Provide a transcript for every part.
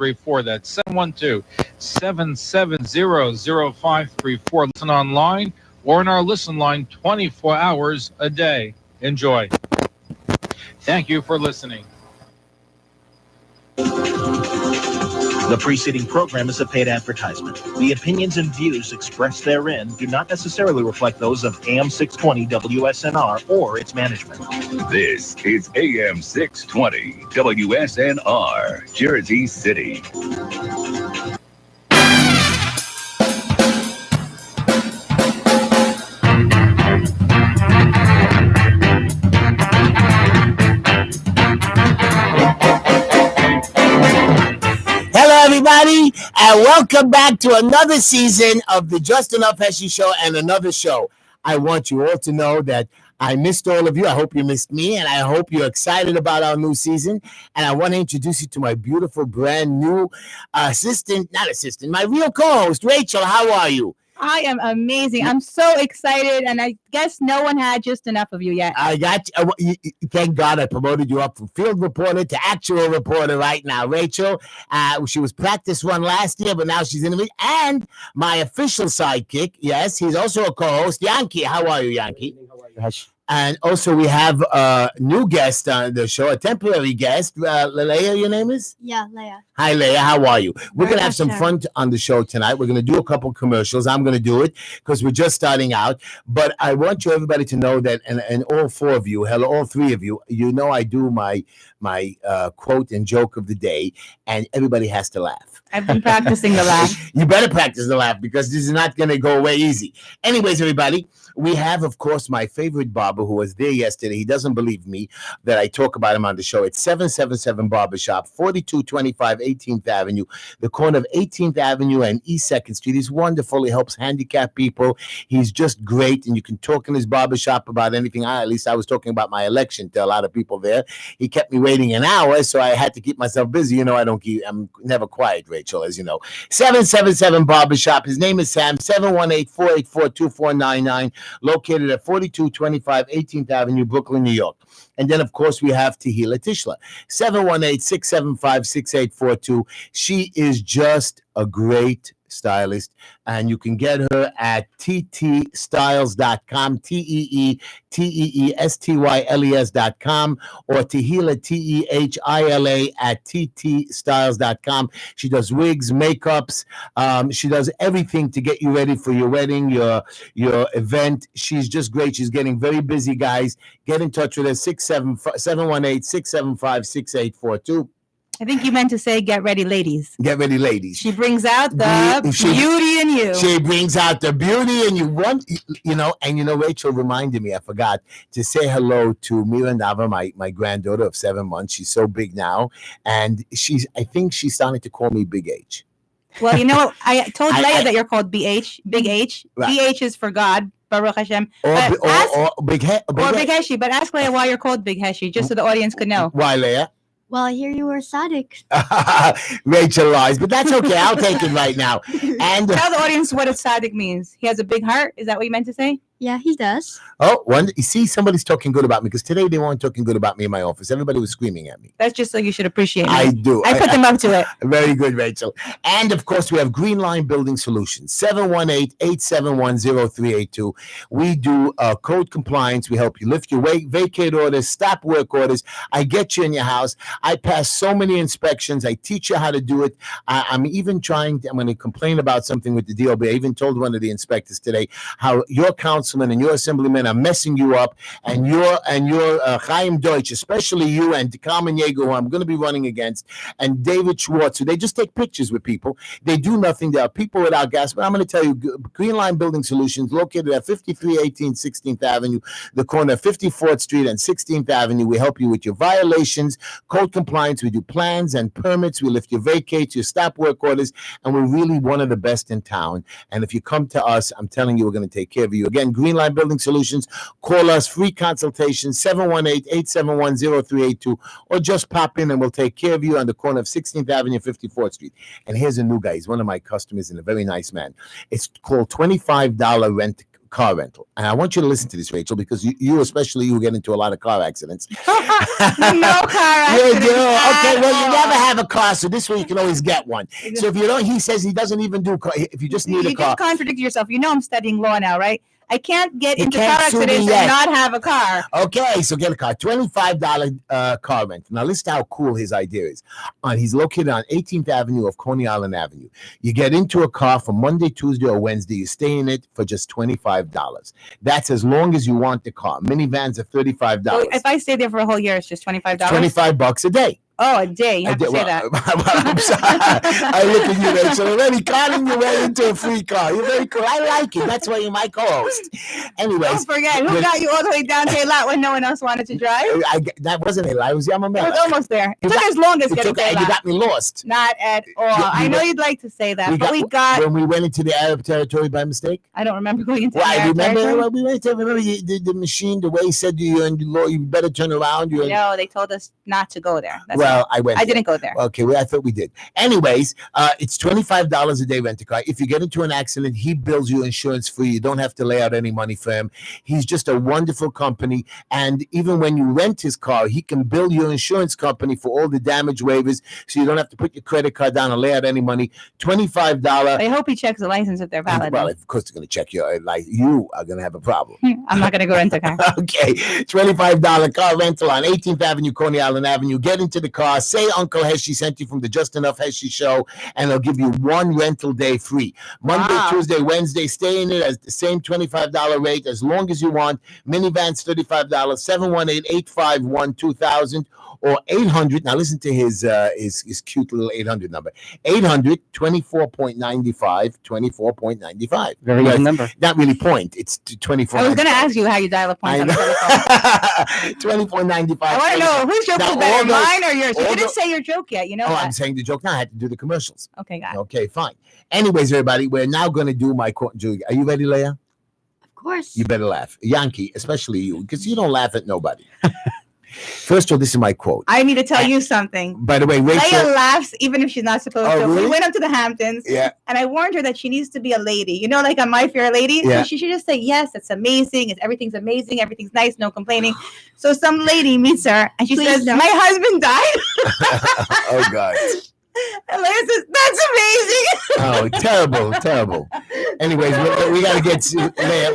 0534. That's 712-770-0534. Listen online or in our listen line 24 hours a day. Enjoy. Thank you for listening. The preceding program is a paid advertisement. The opinions and views expressed therein do not necessarily reflect those of AM 620 WSNR or its management. This is AM 620 WSNR, Jersey City. Everybody, and welcome back to another season of the Just Enough Heshy Show and another show. I want you all to know that I missed all of you. I hope you missed me, and I hope you're excited about our new season. And I want to introduce you to my beautiful, brand new my real co-host, Rachel. How are you? I am amazing. I'm so excited, and I guess no one had just enough of you yet. I got you. Thank God I promoted you up from field reporter to actual reporter right now. Rachel, she was practice run last year, but now she's in the and my official sidekick. Yes, he's also a co-host. Yankee, how are you, Yankee? How are you, Heshy? And also we have a new guest on the show, a temporary guest. Leia, your name is? Yeah, Leia. Hi, Leia. How are you? We're going to have some Sure. fun on the show tonight. We're going to do a couple commercials. I'm going to do it because we're just starting out. But I want everybody to know that, and all four of you, all three of you, you know I do my quote and joke of the day, and everybody has to laugh. I've been practicing the laugh. You better practice the laugh because this is not going to go away easy. Anyways, everybody, we have, of course, my favorite barber who was there yesterday. He doesn't believe me that I talk about him on the show. It's 777 Barbershop, 4225 18th Avenue, the corner of 18th Avenue and East 2nd Street. He's wonderful. He helps handicapped people. He's just great, and you can talk in his barbershop about anything. At least I was talking about my election to a lot of people there. He kept me waiting an hour, so I had to keep myself busy. You know, I'm never quiet, Rachel, as you know. 777 Barbershop. His name is Sam, 718-484-2499, located at 4225 18th Avenue, Brooklyn, New York. And then, of course, we have Tehila Tishla, 718-675-6842. She is just a great stylist, and you can get her at ttstyles.com, TEETEESTYLES.com, or Tehila, TEHILA at ttstyles.com. She does wigs, makeups. She does everything to get you ready for your wedding, your event. She's just great. She's getting very busy, guys. Get in touch with her, 718-675-6842. I think you meant to say, get ready, ladies. Get ready, ladies. She brings out the beauty in you. She brings out the beauty in you. Rachel reminded me, I forgot to say hello to Mirandava, my granddaughter of 7 months. She's so big now. And I think she's starting to call me Big H. Well, I told Leia that you're called BH, Big H. Right. BH is for God. Baruch Hashem. Or Big Heshy. But ask Leia why you're called Big Heshy, just so the audience could know. Why, Leia? Well, I hear you were Sadiq. Rachel lies, but that's okay. I'll take it right now. And tell the audience what a tzaddik means. He has a big heart. Is that what you meant to say? Yeah, he does. Oh, you see, somebody's talking good about me because today they weren't talking good about me in my office. Everybody was screaming at me. That's just so you should appreciate me. I do. I put them up to it. Very good, Rachel. And of course, we have Green Line Building Solutions, 718-871-0382. We do code compliance. We help you lift your vacate orders, stop work orders. I get you in your house. I pass so many inspections. I teach you how to do it. I'm even I'm going to complain about something with the DOB. I even told one of the inspectors today how your councilman and your assemblymen are messing you up, and your Chaim Deutsch, especially you and Carmen Yeager, who I'm going to be running against, and David Schwartz, who they just take pictures with people. They do nothing. There are people without gas. But I'm going to tell you, Green Line Building Solutions, located at 5318 16th Avenue, the corner of 54th Street and 16th Avenue. We help you with your violations, code compliance. We do plans and permits. We lift your vacates, your stop work orders, and we're really one of the best in town. And if you come to us, I'm telling you, we're going to take care of you. Again, Green Line Building Solutions. Call us, free consultation, 718-871-0382, or just pop in and we'll take care of you on the corner of 16th Avenue, 54th Street. And here's a new guy. He's one of my customers and a very nice man. It's called $25 rent car rental. And I want you to listen to this, Rachel, because you especially, you get into a lot of car accidents. No car accidents. Okay, well, you never have a car, so this way you can always get one. So if you don't, he says he doesn't even do car. If you just need a car. You just contradict yourself. You know I'm studying law now, right? I can't get into car accidents and not have a car. Okay, so get a car. $25 car rent. Now listen how cool his idea is. He's located on 18th Avenue of Coney Island Avenue. You get into a car for Monday, Tuesday, or Wednesday. You stay in it for just $25. That's as long as you want the car. Minivans are $35. So if I stay there for a whole year, it's just $25? $25 a day. Oh, a day. You have to say that. I'm sorry. I look at you, Rachel. Already calling you right into a free car. You're very cool. I like it. That's why you're my co-host. Anyways. Don't forget, who got you all the way down to a lot when no one else wanted to drive? That wasn't a lot. It was Yamamela. I was almost there. It took as long as getting to a lot. You got me lost. Not at all. I know you'd like to say that, but we got... When we went into the Arab territory by mistake? I don't remember going into the Arab territory. Well, we went to the machine, the way he said to you, and you better turn around. No, they told us not to go there. I went. I didn't go there. Okay, well, I thought we did. Anyways, it's $25 a day rent a car. If you get into an accident, he bills you insurance free. You don't have to lay out any money for him. He's just a wonderful company. And even when you rent his car, he can bill your insurance company for all the damage waivers, so you don't have to put your credit card down and lay out any money. $25. I hope he checks the license if they're valid. Well, of course, they're going to check your license. You are going to have a problem. I'm not going to go rent a car. Okay, $25 car rental on 18th Avenue, Coney Island Avenue. Get into the car. Say Uncle Heshy sent you from the Just Enough Heshy show, and they'll give you one rental day free. Monday, Tuesday, Wednesday, stay in it at the same $25 rate as long as you want. Minivans, $35, 718-851-2000 or 800. Now listen to his cute little 800 number. 800-24.95, 24.95. Very good number. Not really point. It's 24. I was going to ask you how you dial a point on the telephone. 24.95. I want to know whose joke was better, mine or yours. You didn't say your joke yet. You know I'm saying the joke now. I had to do the commercials. Okay, got it. Okay, fine. Anyways, everybody, we're now going to do my quote. Julie, are you ready, Leah? Of course. You better laugh. Yankee, especially you, because you don't laugh at nobody. First of all, this is my quote. I need to tell you something. By the way, Rachel Leah laughs even if she's not supposed to. Really? We went up to the Hamptons, and I warned her that she needs to be a lady. You know, like on My Fair Lady. Yeah. So she should just say, yes, it's amazing. Everything's amazing. Everything's nice. No complaining. So some lady meets her, and she says, my husband died. Oh, God. And Leah says, that's amazing. Oh, terrible. Anyways, we got to get Leah.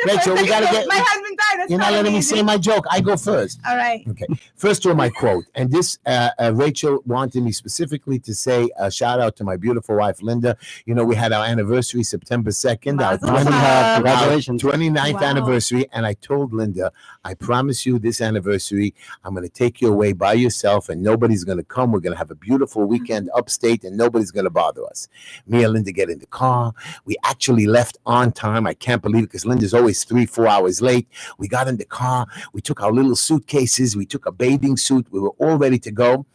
Rachel, we got to get. My husband died. That's You're not letting me say my joke. I go first. All right. Okay. First of all, my quote. And this, Rachel wanted me specifically to say a shout out to my beautiful wife, Linda. You know, we had our anniversary September 2nd. Our Congratulations. 29th anniversary. And I told Linda, I promise you this anniversary, I'm going to take you away by yourself and nobody's going to come. We're going to have a beautiful weekend upstate and nobody's going to bother us. Me and Linda get in the car. We actually left on time. I can't believe it because Linda's always 3-4 hours late. We got in the car. We took our little suitcases. We took a bathing suit. We were all ready to go.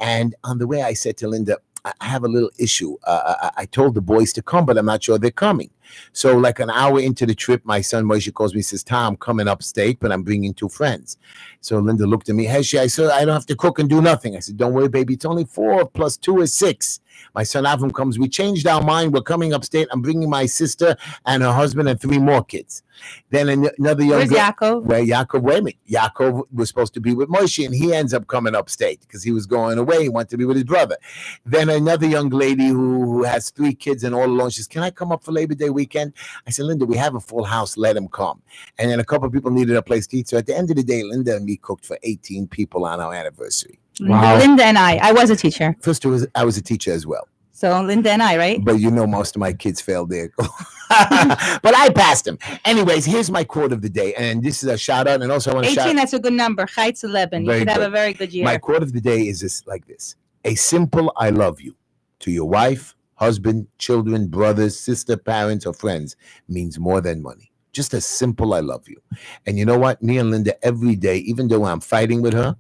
And on the way, I said to Linda, I have a little issue. I told the boys to come, but I'm not sure they're coming. So like an hour into the trip, my son Moshe calls me and says, Tom, I'm coming upstate, but I'm bringing 2 friends. So Linda looked at me, Heshy, I said, I don't have to cook and do nothing. I said, don't worry, baby. It's only 4 + 2 is 6. My son Avram comes. We changed our mind. We're coming upstate. I'm bringing my sister and her husband and 3 more kids. Then another young Where's Yaakov? Wait a minute. Yaakov was supposed to be with Moshe, and he ends up coming upstate because he was going away. He wanted to be with his brother. Then another young lady who has 3 kids and all alone, she says, can I come up for Labor Day weekend? I said, Linda, we have a full house. Let him come. And then a couple of people needed a place to eat. So at the end of the day, Linda and me cooked for 18 people on our anniversary. Wow. Linda and I was a teacher. First, I was a teacher as well. So Linda and I, right? But you know, most of my kids failed there. But I passed them. Anyways, here's my quote of the day. And this is a shout out. And also I want to 18, that's a good number. Chaytz 11. You should have a very good year. My quote of the day is this, like this. A simple I love you to your wife, husband, children, brothers, sister, parents, or friends means more than money. Just a simple I love you. And you know what? Me and Linda, every day, even though I'm fighting with her,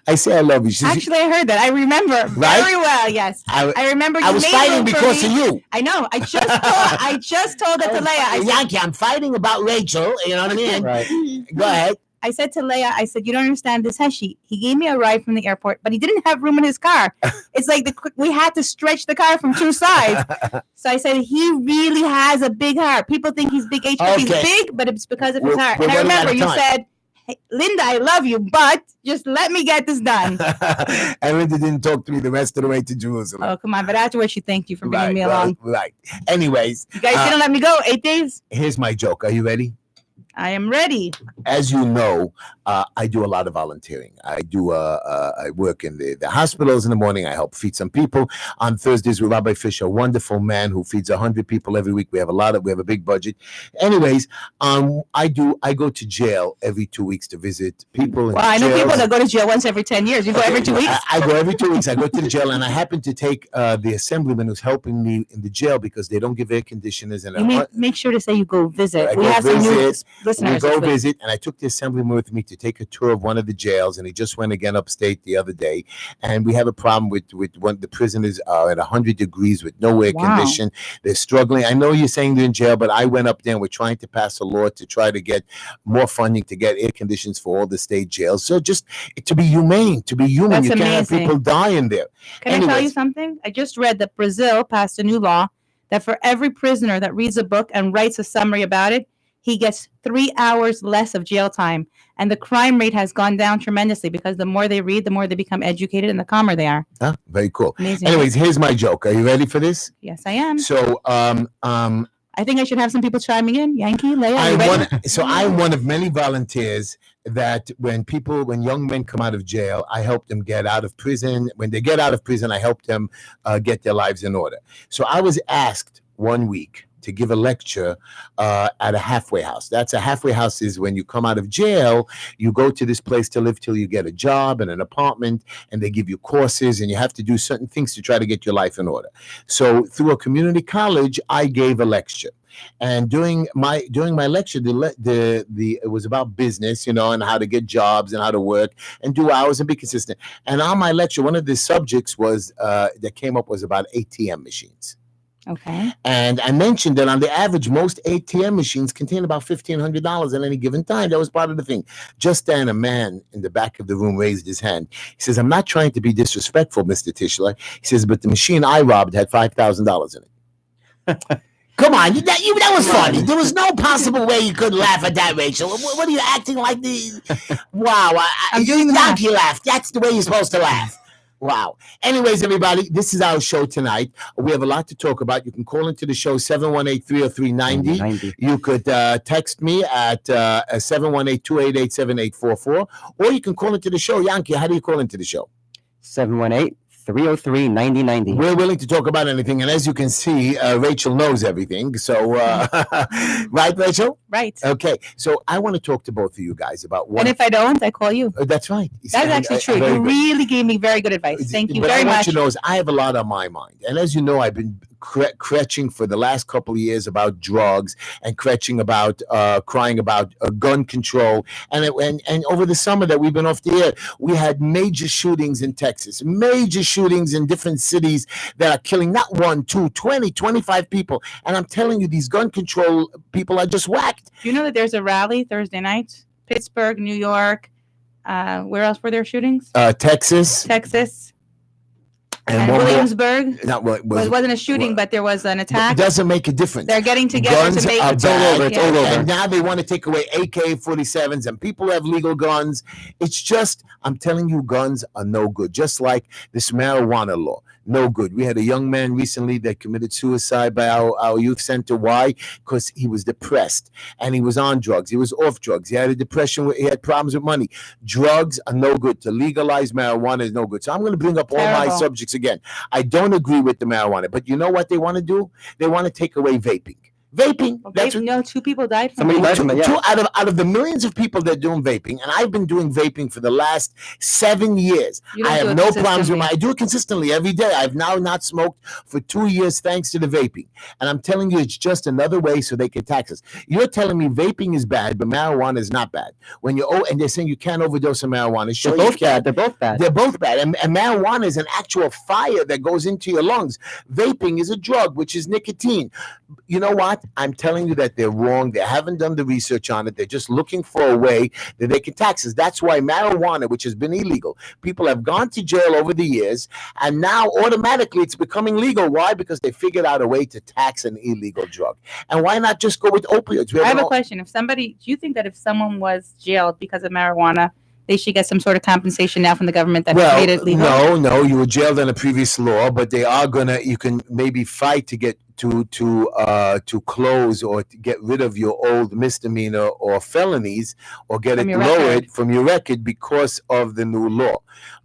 I say I love you. Actually, I heard that. I remember very well. Yes. I remember you I was fighting because of you. I know. I just told it to Leah. Yankee, I'm fighting about Rachel. You know what I mean? Right. Go ahead. I said to Leia, I said, you don't understand this Heshy. He gave me a ride from the airport, but he didn't have room in his car. It's like we had to stretch the car from two sides. So I said, he really has a big heart. People think he's big H because he's big, but it's because of his heart. And I remember you said, hey, Linda, I love you, but just let me get this done. And Linda didn't talk to me the rest of the way to Jerusalem. Oh, come on. But afterwards, she thanked you for bringing me along. Right. Anyways. You guys didn't let me go 8 days? Here's my joke. Are you ready? I am ready. As you know, I do a lot of volunteering. I work in the hospitals in the morning. I help feed some people. On Thursdays with Rabbi Fisher, a wonderful man who feeds 100 people every week. We have a big budget. Anyways, I go to jail every 2 weeks to visit people. Well, I know people that go to jail once every 10 years. You go every 2 weeks? I go every 2 weeks. I go to the jail, and I happen to take the assemblyman who's helping me in the jail because they don't give air conditioners. And make sure to say you go visit. We have some new listeners. We go visit. visit, and I took the assemblyman with me to take a tour of one of the jails, and he just went again upstate the other day, and we have a problem with when the prisoners are at 100 degrees with no air condition. They're struggling. I know you're saying they're in jail, but I went up there and we're trying to pass a law to try to get more funding to get air conditions for all the state jails. So just to be humane, to be human. That's you amazing. Can't have people dying there. Can I tell you something? I just read that Brazil passed a new law that for every prisoner that reads a book and writes a summary about it, he gets 3 hours less of jail time. And the crime rate has gone down tremendously because the more they read, the more they become educated and the calmer they are. Very cool. Amazing. Anyways, here's my joke. Are you ready for this? Yes, I am. So, I think I should have some people chiming in. Yankee, Leia, I'm one of many volunteers that when young men come out of jail, I help them get out of prison. When they get out of prison, I help them get their lives in order. So I was asked one week to give a lecture at a halfway house. That's a halfway house is when you come out of jail, you go to this place to live till you get a job and an apartment, and they give you courses, and you have to do certain things to try to get your life in order. So through a community college, I gave a lecture. And during my lecture, it was about business, and how to get jobs and how to work and do hours and be consistent. And on my lecture, one of the subjects was that came up was about ATM machines. Okay. And I mentioned that on the average, most ATM machines contain about $1,500 at any given time. That was part of the thing. Just then, a man in the back of the room raised his hand. He says, "I'm not trying to be disrespectful, Mr. Tischler." He says, "But the machine I robbed had $5,000 in it." Come on, that was funny. There was no possible way you could laugh at that, Rachel. What are you acting like the? Wow, I'm doing the donkey laugh. That's the way you're supposed to laugh. Wow. Anyways, everybody, this is our show tonight. We have a lot to talk about. You can call into the show 718-303-90. You could text me at 718-288-7844, or you can call into the show. Yankee, how do you call into the show? 718-303-9090. We're willing to talk about anything, and as you can see, Rachel knows everything. So, right, Rachel? Right. Okay. So I want to talk to both of you guys about what. And if I don't, I call you. That's right. That's actually true. You really gave me very good advice. Thank you very much. What I want you to know is I have a lot on my mind, and as you know, I've been cretching for the last couple of years about drugs and crying about gun control. And over the summer that we've been off the air, we had major shootings in Texas, major shootings in different cities that are killing not 1, 2, 20, 25 people. And I'm telling you, these gun control people are just whacked. Do you know that there's a rally Thursday night? Pittsburgh, New York. Where else were there shootings? Texas. And Williamsburg. It wasn't a shooting, but there was an attack. It doesn't make a difference. They're getting together to make it's all over. And now they want to take away AK-47s, and people have legal guns. It's just, I'm telling you, guns are no good. Just like this marijuana law. No good. We had a young man recently that committed suicide by our youth center. Why? Because he was depressed and he was on drugs. He was off drugs. He had a depression. He had problems with money. Drugs are no good. To legalize marijuana is no good. So I'm going to bring up all my subjects again. I don't agree with the marijuana, but you know what they want to do? They want to take away vaping. Vaping. That's what, 2 people died from it. Two out of the millions of people that are doing vaping, and I've been doing vaping for the last 7 years. I have no problems with I do it consistently every day. I've now not smoked for 2 years thanks to the vaping. And I'm telling you, it's just another way so they can tax us. You're telling me vaping is bad, but marijuana is not bad. And they're saying you can't overdose on marijuana. Sure, they're both bad. They're both bad. They're both bad. And marijuana is an actual fire that goes into your lungs. Vaping is a drug, which is nicotine. You know what? what? I'm telling you that they're wrong. They haven't done the research on it. They're just looking for a way that they can tax us. That's why marijuana, which has been illegal, people have gone to jail over the years, and now automatically it's becoming legal. Why? Because they figured out a way to tax an illegal drug. And why not just go with opioids? I have a question. Do you think that if someone was jailed because of marijuana, they should get some sort of compensation now from the government that made it legal? No, you were jailed on a previous law, but they are you can maybe fight to get to close or to get rid of your old misdemeanor or felonies, or get it lowered from your record because of the new law.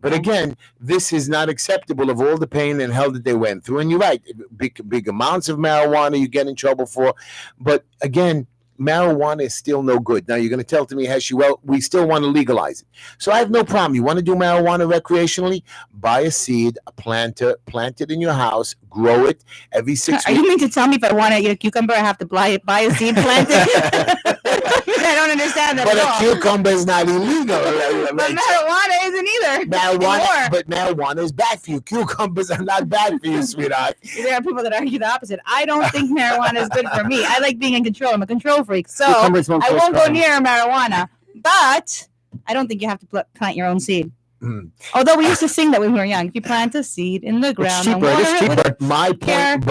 But again, this is not acceptable of all the pain and hell that they went through. And you're right, big amounts of marijuana you get in trouble for. But again, marijuana is still no good. Now you're going to tell to me, Heshy, well, we still want to legalize it. So I have no problem. You want to do marijuana recreationally? Buy a seed, a planter, plant it in your house, grow it every 6 weeks. Are you mean to tell me if I want to eat a cucumber, I have to buy a seed, plant it? I don't understand that but at all. But a cucumber is not illegal. But marijuana isn't either. But marijuana is bad for you. Cucumbers are not bad for you, sweetheart. There are people that argue the opposite. I don't think marijuana is good for me. I like being in control. I'm a control freak. So I won't go near marijuana. But I don't think you have to plant your own seed. Although we used to sing that when we were young. If you plant a seed in the ground, it's cheaper. My point.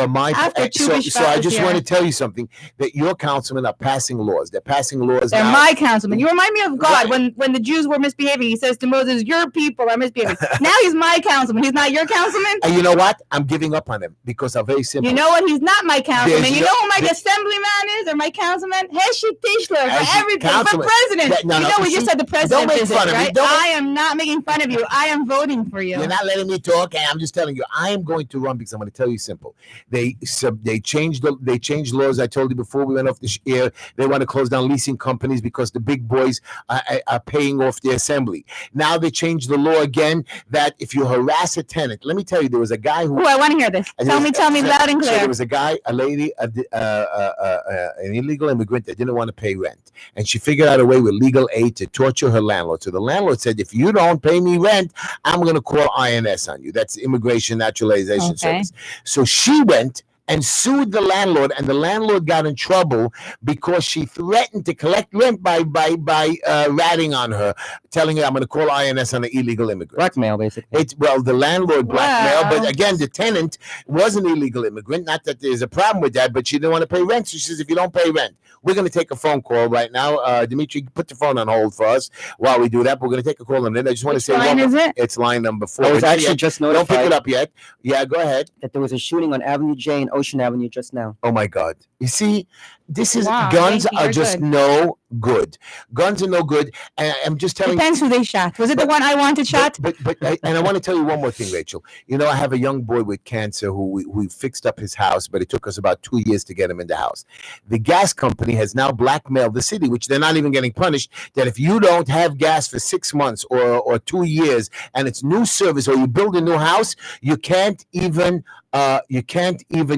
So I just want to tell you something, that your councilmen are passing laws. They're passing laws. They're my councilmen. You remind me of God when the Jews were misbehaving. He says to Moses, "Your people are misbehaving." Now he's my councilman. He's not your councilman. And you know what? I'm giving up on him because I'm very simple. You know what? He's not my councilman. You know who my assemblyman is or my councilman? Heshy Tischler for everything. For president. We just had the president visit, right? I am not making fun of you. I am voting for you. You're not letting me talk, and I'm just telling you, I am going to run because I'm going to tell you simple. They changed laws. I told you before we went off the air. They want to close down leasing companies because the big boys are paying off the assembly. Now they changed the law again that if you harass a tenant, let me tell you, there was a guy who. Oh, I want to hear this. Tell me loud and clear. So there was a guy, a lady, an illegal immigrant that didn't want to pay rent, and she figured out a way with legal aid to torture her landlord. So the landlord said, if you don't pay me rent, I'm going to call INS on you. That's Immigration Naturalization Service. So she went and sued the landlord, and the landlord got in trouble because she threatened to collect rent by ratting on her, telling her, I'm going to call INS on an illegal immigrant. Blackmail, basically. The landlord blackmail, but again, the tenant was an illegal immigrant. Not that there's a problem with that, but she didn't want to pay rent. So she says, if you don't pay rent, we're going to take a phone call right now. Dimitri, put the phone on hold for us while we do that. We're going to take a call, and then I just want to say, line is it? It's line number 4. I was actually just notified. Don't pick it up yet. Yeah, go ahead. That there was a shooting on Avenue J and Ocean Avenue just now. Oh my God! You see, this is guns are just no good. Guns are no good, and I'm just telling. Depends who they shot. Was it the one I wanted shot? But and I want to tell you one more thing, Rachel. You know, I have a young boy with cancer who we fixed up his house, but it took us about 2 years to get him in the house. The gas company has now blackmailed the city, which they're not even getting punished. That if you don't have gas for 6 months or 2 years, and it's new service, or you build a new house, you can't even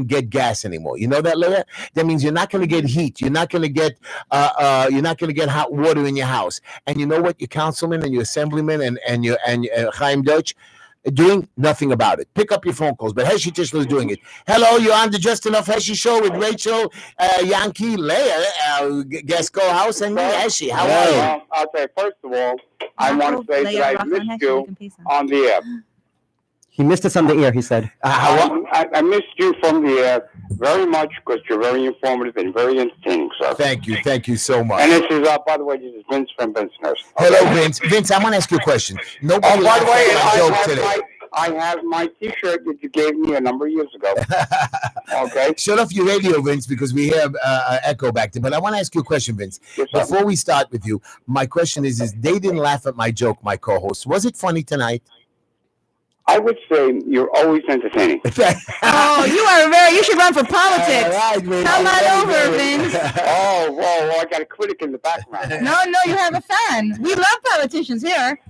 get gas anymore. You know that, Leah? That means you're not going to get heat. You're not going to get hot water in your house. And you know what? Your councilman and your assemblyman and your Chaim Deutsch are doing nothing about it. Pick up your phone calls. But Heshy Tischler is doing it. Hello, you're on the Just Enough Heshy show with Rachel, Yankee, Leah, guest co-host, and me, Heshy. How are you? I'll say, first of all, I want to say that I missed you on the air. He missed us on the air, he said. I missed you from the air very much because you're very informative and very entertaining, sir. Thank you so much. And this is, by the way, this is Vince from Vince Nurse. Hello, Vince. Vince, I want to ask you a question. Nobody by the way, I have my T-shirt that you gave me a number of years ago. Okay. Shut off your radio, Vince, because we have echo back there. But I want to ask you a question, Vince. Yes, before we start with you, my question is they didn't laugh at my joke, my co-host. Was it funny tonight? I would say you're always entertaining. You should run for politics. Come on over, Vince. I got a critic in the background. No, you have a fan. We love politicians here.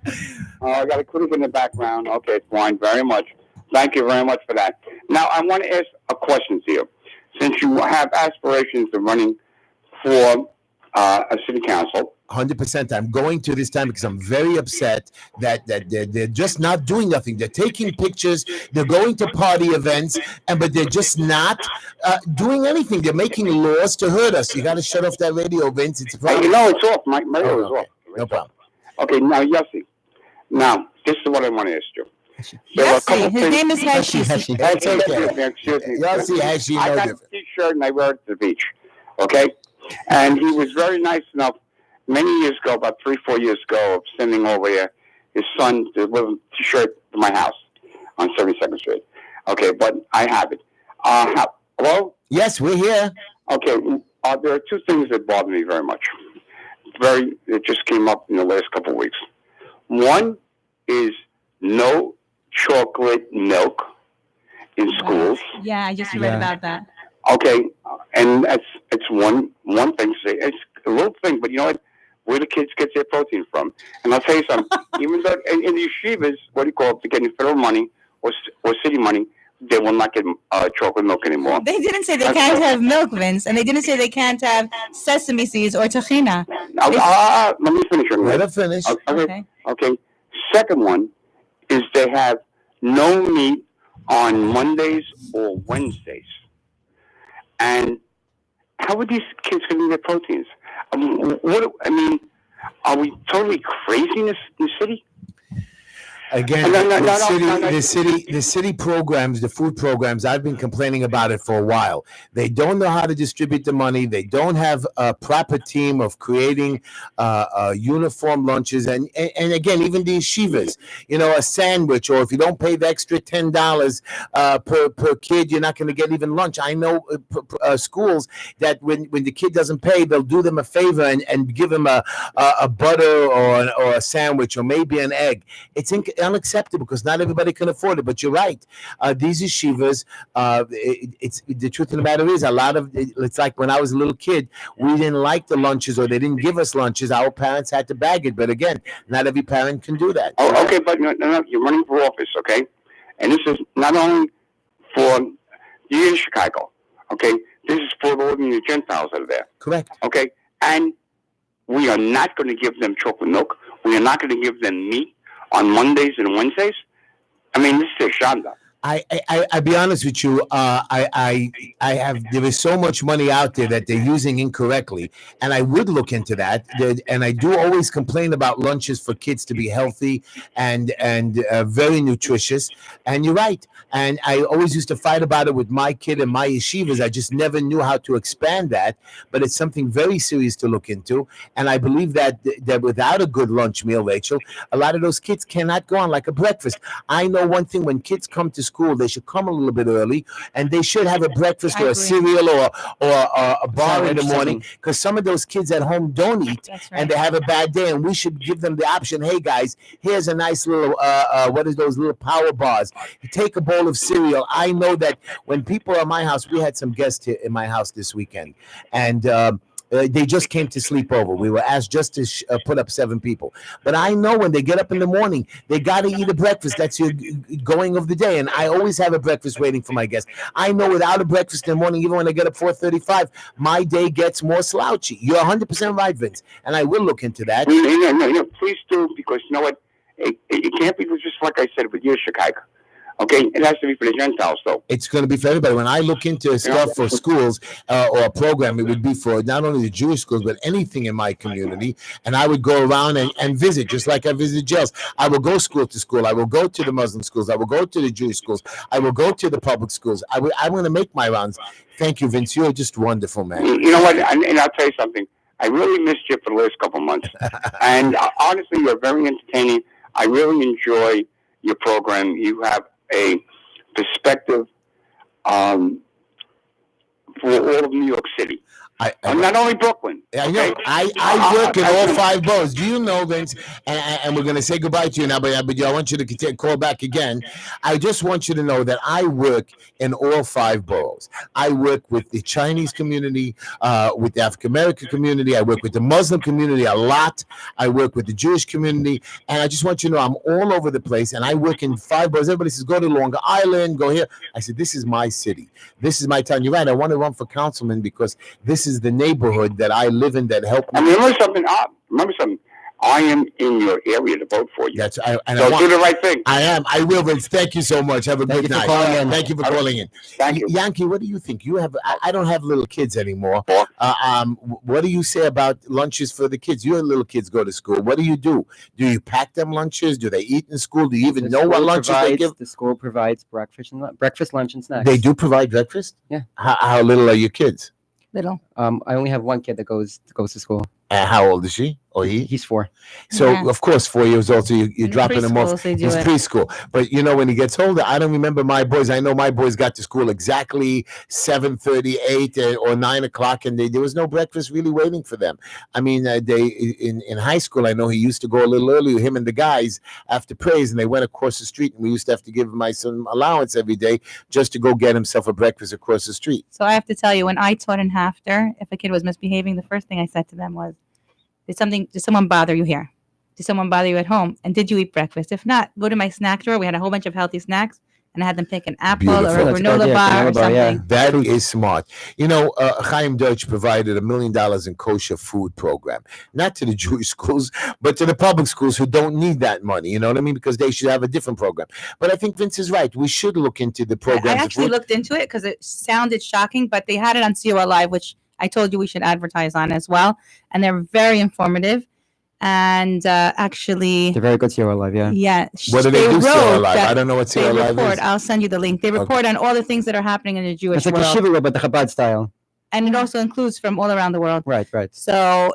I got a critic in the background. Okay, fine, very much. Thank you very much for that. Now, I want to ask a question to you. Since you have aspirations of running for a city council, 100%. I'm going to this time because I'm very upset that they're just not doing nothing. They're taking pictures, they're going to party events, but they're just not doing anything. They're making laws to hurt us. You got to shut off that radio, Vince. It's a Hey, problem. no, it's off. My radio is okay. off. No It's problem. off. Okay, now, Yossi. Now, this is what I want to ask you. There were a couple Yossi. His things- name is Heshy. Heshy. That's okay. Excuse me. Y'all see Heshy, I no got different. a T-shirt and I wear it to the beach. Okay, and he was very nice enough many years ago, about 3-4 years ago, of sending over his son to with a T-shirt to my house on 72nd Street. Okay, but I have it. Hello. Yes, we're here. Okay, there are two things that bother me very much. It just came up in the last couple of weeks. One is no chocolate milk in schools. Yeah, I just read Yeah. about that. Okay, and it's one thing to say. It's a little thing, but you know what? Where the kids get their protein from. And I'll tell you something. Even though in the yeshivas, what do you call it? They're getting federal money or city money. They will not get chocolate milk anymore. They didn't say they can't have milk, Vince, and they didn't say they can't have sesame seeds or tahina. Let me finish. Let her finish. Okay. Second one is they have no meat on Mondays or Wednesdays. And how are these kids getting their proteins? I mean, are we totally crazy in this city? Again, No, the city programs, the food programs, I've been complaining about it for a while. They don't know how to distribute the money. They don't have a proper team of creating uniform lunches. And again, even the yeshivas, a sandwich, or if you don't pay the extra $10 per kid, you're not going to get even lunch. I know schools that when the kid doesn't pay, they'll do them a favor and give them a butter or a sandwich or maybe an egg. It's unacceptable because not everybody can afford it. But you're right. These yeshivas, it's the truth of the matter is it's like when I was a little kid, we didn't like the lunches or they didn't give us lunches. Our parents had to bag it. But again, not every parent can do that. Oh, okay, but no, you're running for office, okay? And this is not only for you in Chicago, okay? This is for the ordinary Gentiles that are there. Correct. Okay? And we are not going to give them chocolate milk. We are not going to give them meat on Mondays and Wednesdays. I mean, this is a shanda. I'll be honest with you. There is so much money out there that they're using incorrectly, and I would look into that. And I do always complain about lunches for kids to be healthy and very nutritious. And you're right. And I always used to fight about it with my kid and my yeshivas. I just never knew how to expand that. But it's something very serious to look into. And I believe that without a good lunch meal, Rachel, a lot of those kids cannot go on like a breakfast. I know one thing: when kids come to school, they should come a little bit early, and they should have a breakfast or a cereal or a bar in the morning, because some of those kids at home don't eat. That's right. And they have a bad day, and we should give them the option. Hey guys, here's a nice little what is those little power bars? Take a bowl of cereal. I know that when people are at my house, we had some guests here in my house this weekend, and they just came to sleep over. We were asked just to put up 7 people. But I know when they get up in the morning, they got to eat a breakfast. That's your going of the day. And I always have a breakfast waiting for my guests. I know without a breakfast in the morning, even when I get up 4:35, my day gets more slouchy. You're 100% right, Vince. And I will look into that. No, please do, because you know what? It can't be just like I said with you, Chicago. Okay, it has to be for the Gentiles, though. It's going to be for everybody. When I look into stuff for schools or a program, it would be for not only the Jewish schools, but anything in my community. And I would go around and visit, just like I visited jails. I will go school to school. I will go to the Muslim schools. I will go to the Jewish schools. I will go to the public schools. I'm going to make my rounds. Thank you, Vince. You're just wonderful, man. You know what? And I'll tell you something. I really missed you for the last couple of months. And honestly, you're very entertaining. I really enjoy your program. You have a perspective for all of New York City. And not only Brooklyn. I know. I work in all 5 boroughs. Do you know, Vince? And we're going to say goodbye to you now, but I want you to call back again. I just want you to know that I work in all 5 boroughs. I work with the Chinese community, with the African American community. I work with the Muslim community a lot. I work with the Jewish community. And I just want you to know I'm all over the place. And I work in 5 boroughs. Everybody says, go to Long Island, go here. I said, this is my city. This is my town. You're right. I want to run for councilman because this is the neighborhood that I live in that helped me. I mean, remember something? remember something. I am in your area to vote for you. That's So do the right thing. I am. I will, Vince. Thank you so much. Have a Thank good you for night. calling in. Thank you for calling in. Thank you. Yankee, what do you think? You have? I don't have little kids anymore. What do you say about lunches for the kids? Your little kids go to school. What do? Do you pack them lunches? Do they eat in school? Do you even know what lunches they give? The school provides breakfast, lunch, and snacks. They do provide breakfast? Yeah. How little are your kids? Little. I only have one kid that goes to school. How old is she or he? He's 4. So Yeah. of course, 4 years old. So you're dropping him off. They do He's it. preschool. But when he gets older, I don't remember my boys. I know my boys got to school exactly 7:38 or 9 o'clock, and there was no breakfast really waiting for them. I mean, they in high school, I know he used to go a little earlier, him and the guys after praise, and they went across the street, and we used to have to give my son allowance every day just to go get himself a breakfast across the street. So I have to tell you, when I taught in Hafter, if a kid was misbehaving, the first thing I said to them was, did someone bother you here? Did someone bother you at home? And did you eat breakfast? If not, go to my snack drawer. We had a whole bunch of healthy snacks, and I had them pick an apple Beautiful. or a That's a good granola idea, bar or granola bar, yeah. something. That is smart. Chaim Deutsch provided $1 million in kosher food program, not to the Jewish schools, but to the public schools who don't need that money. You know what I mean? Because they should have a different program. But I think Vince is right. We should look into the I programs. actually looked into it because it sounded shocking, but they had it on COL Live, which I told you we should advertise on as well. And they're very informative. And actually, They're very good to your life, yeah. yeah. What do they do? wrote COL Live? that I don't know what They COL Live report. is. I'll send you the link. They report on all the things that are happening in the Jewish It's like a world. shiva, but the Chabad style. And it also includes from all around the world. Right. So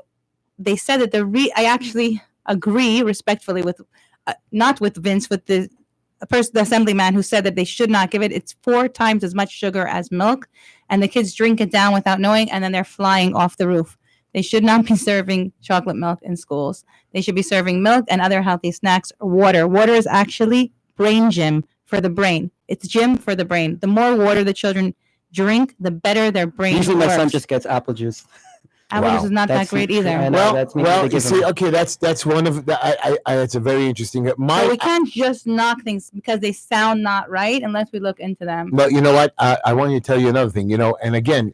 they said that I actually agree respectfully with, not with Vince, with the assemblyman who said that they should not give it. It's 4 times as much sugar as milk, and the kids drink it down without knowing, and then they're flying off the roof. They should not be serving chocolate milk in schools. They should be serving milk and other healthy snacks or water. Water is actually brain gym for the brain. It's gym for the brain. The more water the children drink, the better their brain Usually works. my son just gets apple juice. Apple juice Wow. is not that That's- great either. I know. Well, that's maybe they you give see, them. okay, that's one of the. It's a very interesting. So we can't just knock things because they sound not right unless we look into them. But you know what? I want to tell you another thing. And again,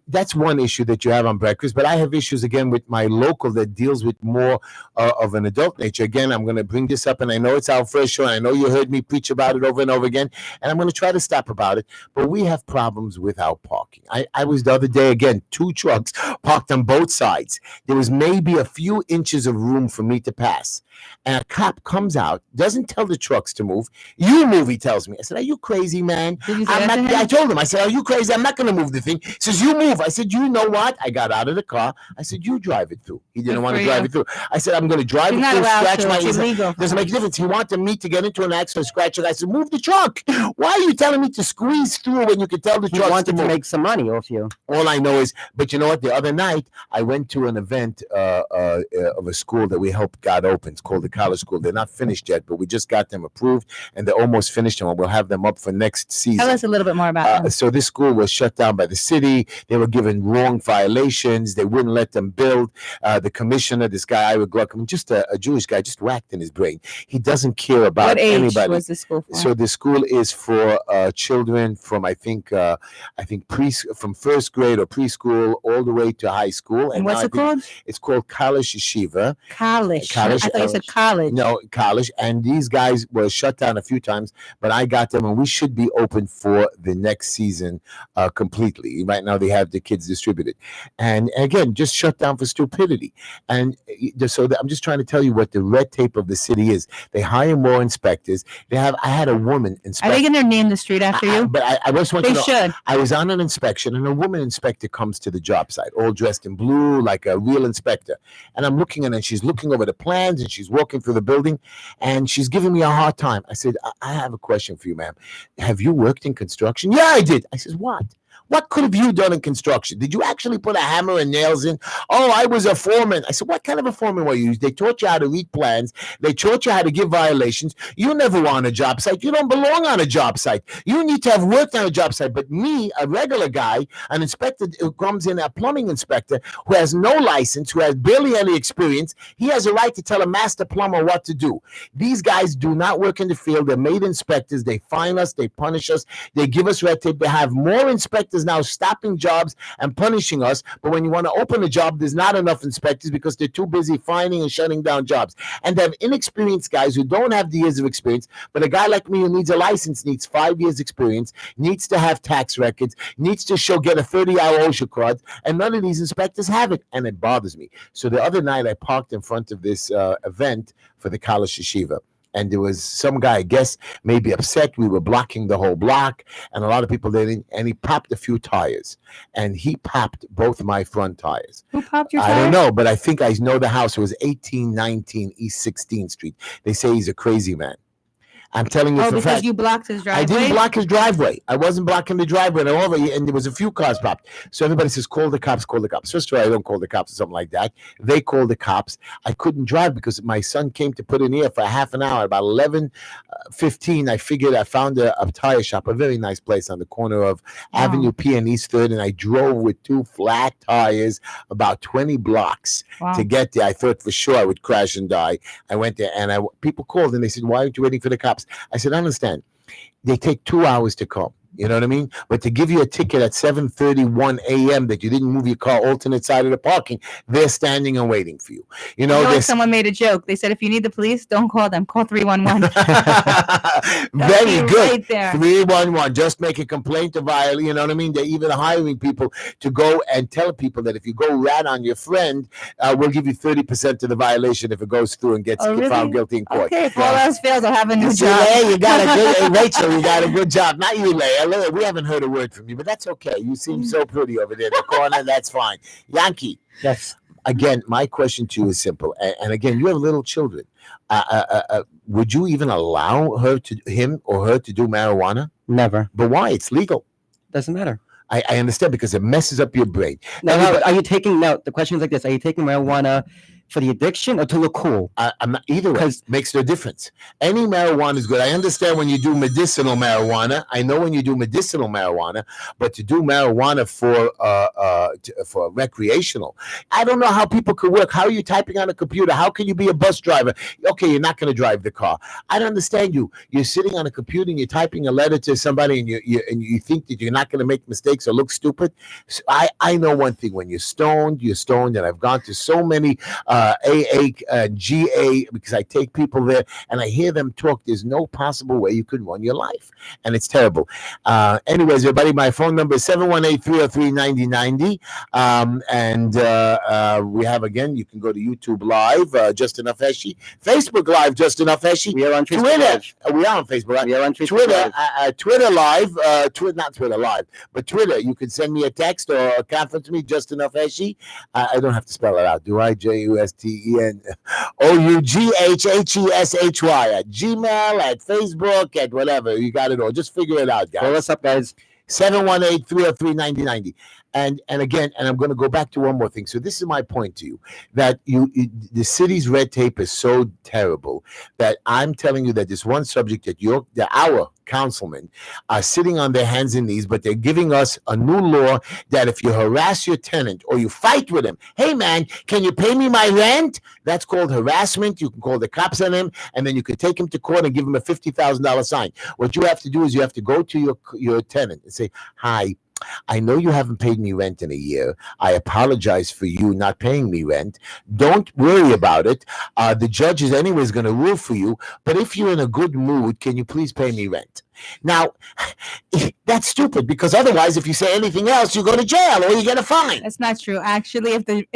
that's one issue that you have on breakfast. But I have issues again with my local that deals with more of an adult nature. Again, I'm going to bring this up, and I know it's our first show. And I know you heard me preach about it over and over again, and I'm going to try to stop about it. But we have problems with our parking. I was the other day again, 2 trucks parked on both sides. There was maybe a few inches of room for me to pass. And a cop comes out, doesn't tell the trucks to move. You move, he tells me. I said, are you crazy, man? Did you say that to him? I told him, I said, are you crazy? I'm not going to move the thing. He says, you move. I said, you know what? I got out of the car. I said, you drive it through. He didn't Good want to for drive you. it through. I said, I'm going to drive He's it not through, allowed scratch to. my It's ears. illegal. Doesn't make a difference. He wanted me to get into an accident, scratch it. I said, move the truck. Why are you telling me to squeeze through when you can tell the He truck to wanted to move? make some money off you. All I know is, but you know what? The other night, I went to an event of a school that we helped got open. It's called the College School. They're not finished yet, but we just got them approved, and they're almost finished, and we'll have them up for next season. Tell us a little bit more about them. So this school was shut down by the city. They were given wrong violations. They wouldn't let them build. The commissioner, this guy, Ira Gluck, just a Jewish guy, just whacked in his brain. He doesn't care about What age anybody. was the school for? So the school is for children from I think from first grade or preschool all the way to high school. and now what's I it think called? It's called College Yeshiva. College. College, I thought you said college. No, college. And these guys were shut down a few times, but I got them, and we should be open for the next season completely. Right now, they have the kids distributed, and again, just shut down for stupidity. And so I'm just trying to tell you what the red tape of the city is. They hire more inspectors. I had a woman Are inspect. they going to name the street after you? But I just want They to know. should. I was on an inspection, and a woman inspector comes to the job site, all dressed in blue, like a real inspector. And I'm looking at her, and she's looking over the plans, and she's walking through the building, and she's giving me a hard time. I said, I have a question for you, ma'am. Have you worked in construction? Yeah, I did. I says, what? What could have you done in construction? Did you actually put a hammer and nails in? Oh, I was a foreman. I said, what kind of a foreman were you? They taught you how to read plans. They taught you how to give violations. You never were on a job site. You don't belong on a job site. You need to have worked on a job site. But me, a regular guy, an inspector who comes in, a a plumbing inspector who has no license, who has barely any experience. He has a right to tell a master plumber what to do. These guys do not work in the field. They're made inspectors. They fine us. They punish us. They give us red tape. They have more inspectors now stopping jobs and punishing us. But when you want to open a job, there's not enough inspectors because they're too busy fining and shutting down jobs. And they have inexperienced guys who don't have the years of experience. But a guy like me who needs a license, needs 5 years experience, needs to have tax records, needs to get a 30-hour OSHA card, and none of these inspectors have it, and it bothers me. So the other night I parked in front of this event for the college yeshiva, and there was some guy, I guess, maybe upset. We were blocking the whole block, and a lot of people didn't, and he popped a few tires, and he popped both my front tires. Who popped your I tire? don't know, but I think I know the house. It was 1819 East 16th Street. They say he's a crazy man. I'm telling you Oh, for a because fact. you blocked his driveway? I didn't block his driveway. I wasn't blocking the driveway. And there was a few cars popped. So everybody says, call the cops, call the cops. First of all, I don't call the cops or something like that. They called the cops. I couldn't drive because my son came to put in here for a half an hour. About 11:15, I found a tire shop, a very nice place on the corner of Avenue P and East 3rd. And I drove with 2 flat tires about 20 blocks to get there. I thought for sure I would crash and die. I went there and people called and they said, why aren't you waiting for the cops? I said, I understand. They take 2 hours to come. You know what I mean? But to give you a ticket at 7:31 a.m. that you didn't move your car alternate side of the parking, they're standing and waiting for you. You know, like someone made a joke. They said, if you need the police, don't call them. Call 311. Very good. Right there. 311. Just make a complaint to violate. You know what I mean? They're even hiring people to go and tell people that if you go rat on your friend, we'll give you 30% of the violation if it goes through and gets found guilty in court. Okay, if all else fails, I'll have a new job. You got a good, Rachel, you got a good job. Not you, Leia. We haven't heard a word from you, but that's okay. You seem so pretty over there in the corner. That's fine. Yankee. Yes. Again, my question to you is simple. And again, you have little children. Would you even allow him or her to do marijuana? Never. But why? It's legal. Doesn't matter. I understand because it messes up your brain. Now, are you taking, now the question is like this, are you taking marijuana for the addiction or to look cool? I'm not either way. Makes no difference. Any marijuana is good. I understand when you do medicinal marijuana. I know when you do medicinal marijuana, but to do marijuana for recreational, I don't know how people could work. How are you typing on a computer? How can you be a bus driver? Okay, you're not going to drive the car. I don't understand you. You're sitting on a computer and you're typing a letter to somebody, and you think that you're not going to make mistakes or look stupid. So I know one thing: when you're stoned, and I've gone to so many AA, GA, because I take people there and I hear them talk. There's no possible way you could run your life, and it's terrible. Anyways, everybody, my phone number is 718-303-9090. And we have, again, you can go to YouTube Live, Just Enough Heshy, Facebook Live, Just Enough Heshy. We are on Facebook Twitter, Live. We are on Facebook Live. We are on Facebook Twitter, Live. Twitter Live, not Twitter Live, but Twitter. You can send me a text or a conference me, Just Enough Heshy. I don't have to spell it out, do I? JUSTENOUGHHESHY at Gmail, at Facebook, at whatever. You got it all. Just figure it out, guys. Call us up, guys. 718-303-9090. And again, and I'm going to go back to one more thing. So this is my point to you, that the city's red tape is so terrible that I'm telling you that this one subject that our councilmen are sitting on their hands and knees, but they're giving us a new law that if you harass your tenant or you fight with him, hey man, can you pay me my rent? That's called harassment. You can call the cops on him, and then you can take him to court and give him a $50,000 fine. What you have to do is you have to go to your tenant and say, hi, I know you haven't paid me rent in a year. I apologize for you not paying me rent. Don't worry about it. The judge is anyways going to rule for you. But if you're in a good mood, can you please pay me rent? Now, that's stupid, because otherwise, if you say anything else, you go to jail or you get a fine. That's not true. Actually, if the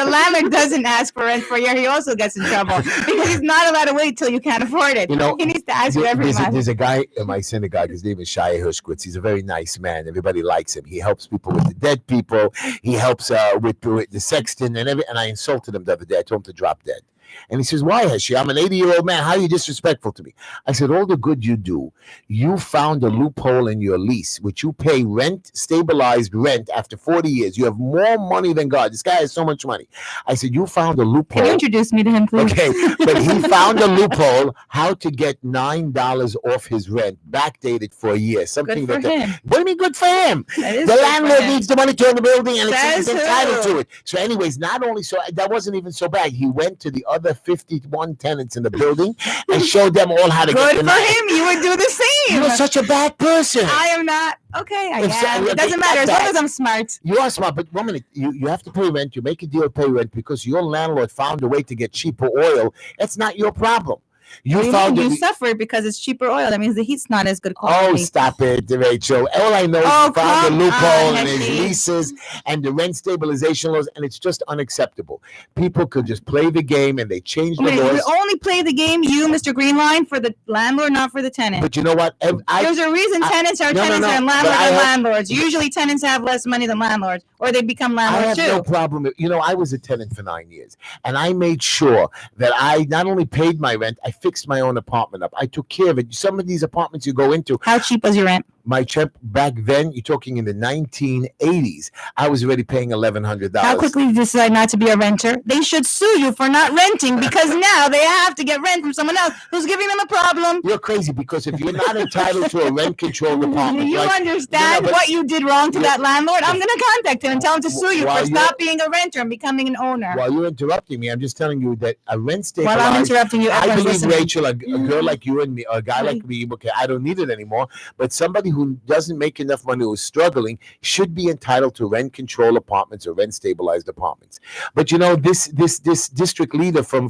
landlord doesn't ask for rent for a year, he also gets in trouble because he's not allowed to wait till you can't afford it. You know, he needs to ask you every month. There's a guy in my synagogue. His name is Shai Hershkowitz. He's a very nice man. Everybody likes him. He helps people with the dead people. He helps with the sexton and I insulted him the other day. I told him to drop dead. And he says, why, Heshy? I'm an 80-year-old man. How are you disrespectful to me? I said, all the good you do. You found a loophole in your lease, which you pay rent, stabilized rent after 40 years. You have more money than God. This guy has so much money. I said, you found a loophole. Can you introduce me to him, please? Okay, but he found a loophole how to get $9 off his rent, backdated for a year. Something Good for him. what do you mean good for him? That is The good for landlord him. needs the money to own the building, and Says it's entitled who? to it. So, anyways, not only so that wasn't even so bad. He went to the other 51 tenants in the building and showed them all how to Good get for the money. him. You would do the same. You're such a bad person. I am not. Okay, I If so- am. It okay, doesn't matter as not long bad. as I'm smart. You are smart, but 1 minute, you have to pay rent. You make a deal to pay rent because your landlord found a way to get cheaper oil. That's not your problem. You What do you found mean? it. You suffer because it's cheaper oil. That means the heat's not as good Oh, quality. stop it, Rachel. All I know is Oh, you found a come loophole on, in his Heshy. leases and the rent stabilization laws, and it's just unacceptable. People could just play the game, and they change the Wait, laws. you only play the game, you, Mr. Greenline, for the landlord, not for the tenant. But you know what? There's a reason tenants are no, no, tenants no, and but landlords I are have- landlords. Usually tenants have less money than landlords, or they become I landlords have too. no problem. You know, I was a tenant for 9 years, and I made sure that I not only paid my rent, I fixed my own apartment up. I took care of it. Some of these apartments you go into, How cheap was your rent? my check back then, you're talking in the 1980s, I was already paying $1,100. How quickly did you decide not to be a renter? They should sue you for not renting because now they have to get rent from someone else who's giving them a problem. You're crazy because if you're not entitled to a rent-controlled Do apartment, you like, understand but- what you did wrong to Yeah. that landlord? I'm going to contact him and tell him to sue you While for you're- stop being a renter and becoming an owner. while you're interrupting me, I'm just telling you that a rent While stabilized. I'm interrupting you, I everyone's believe, listening. Rachel, a girl like you and me, a guy like me, okay, I don't need it anymore, but somebody who doesn't make enough money, who's struggling, should be entitled to rent control apartments or rent stabilized apartments. But you know, this district leader from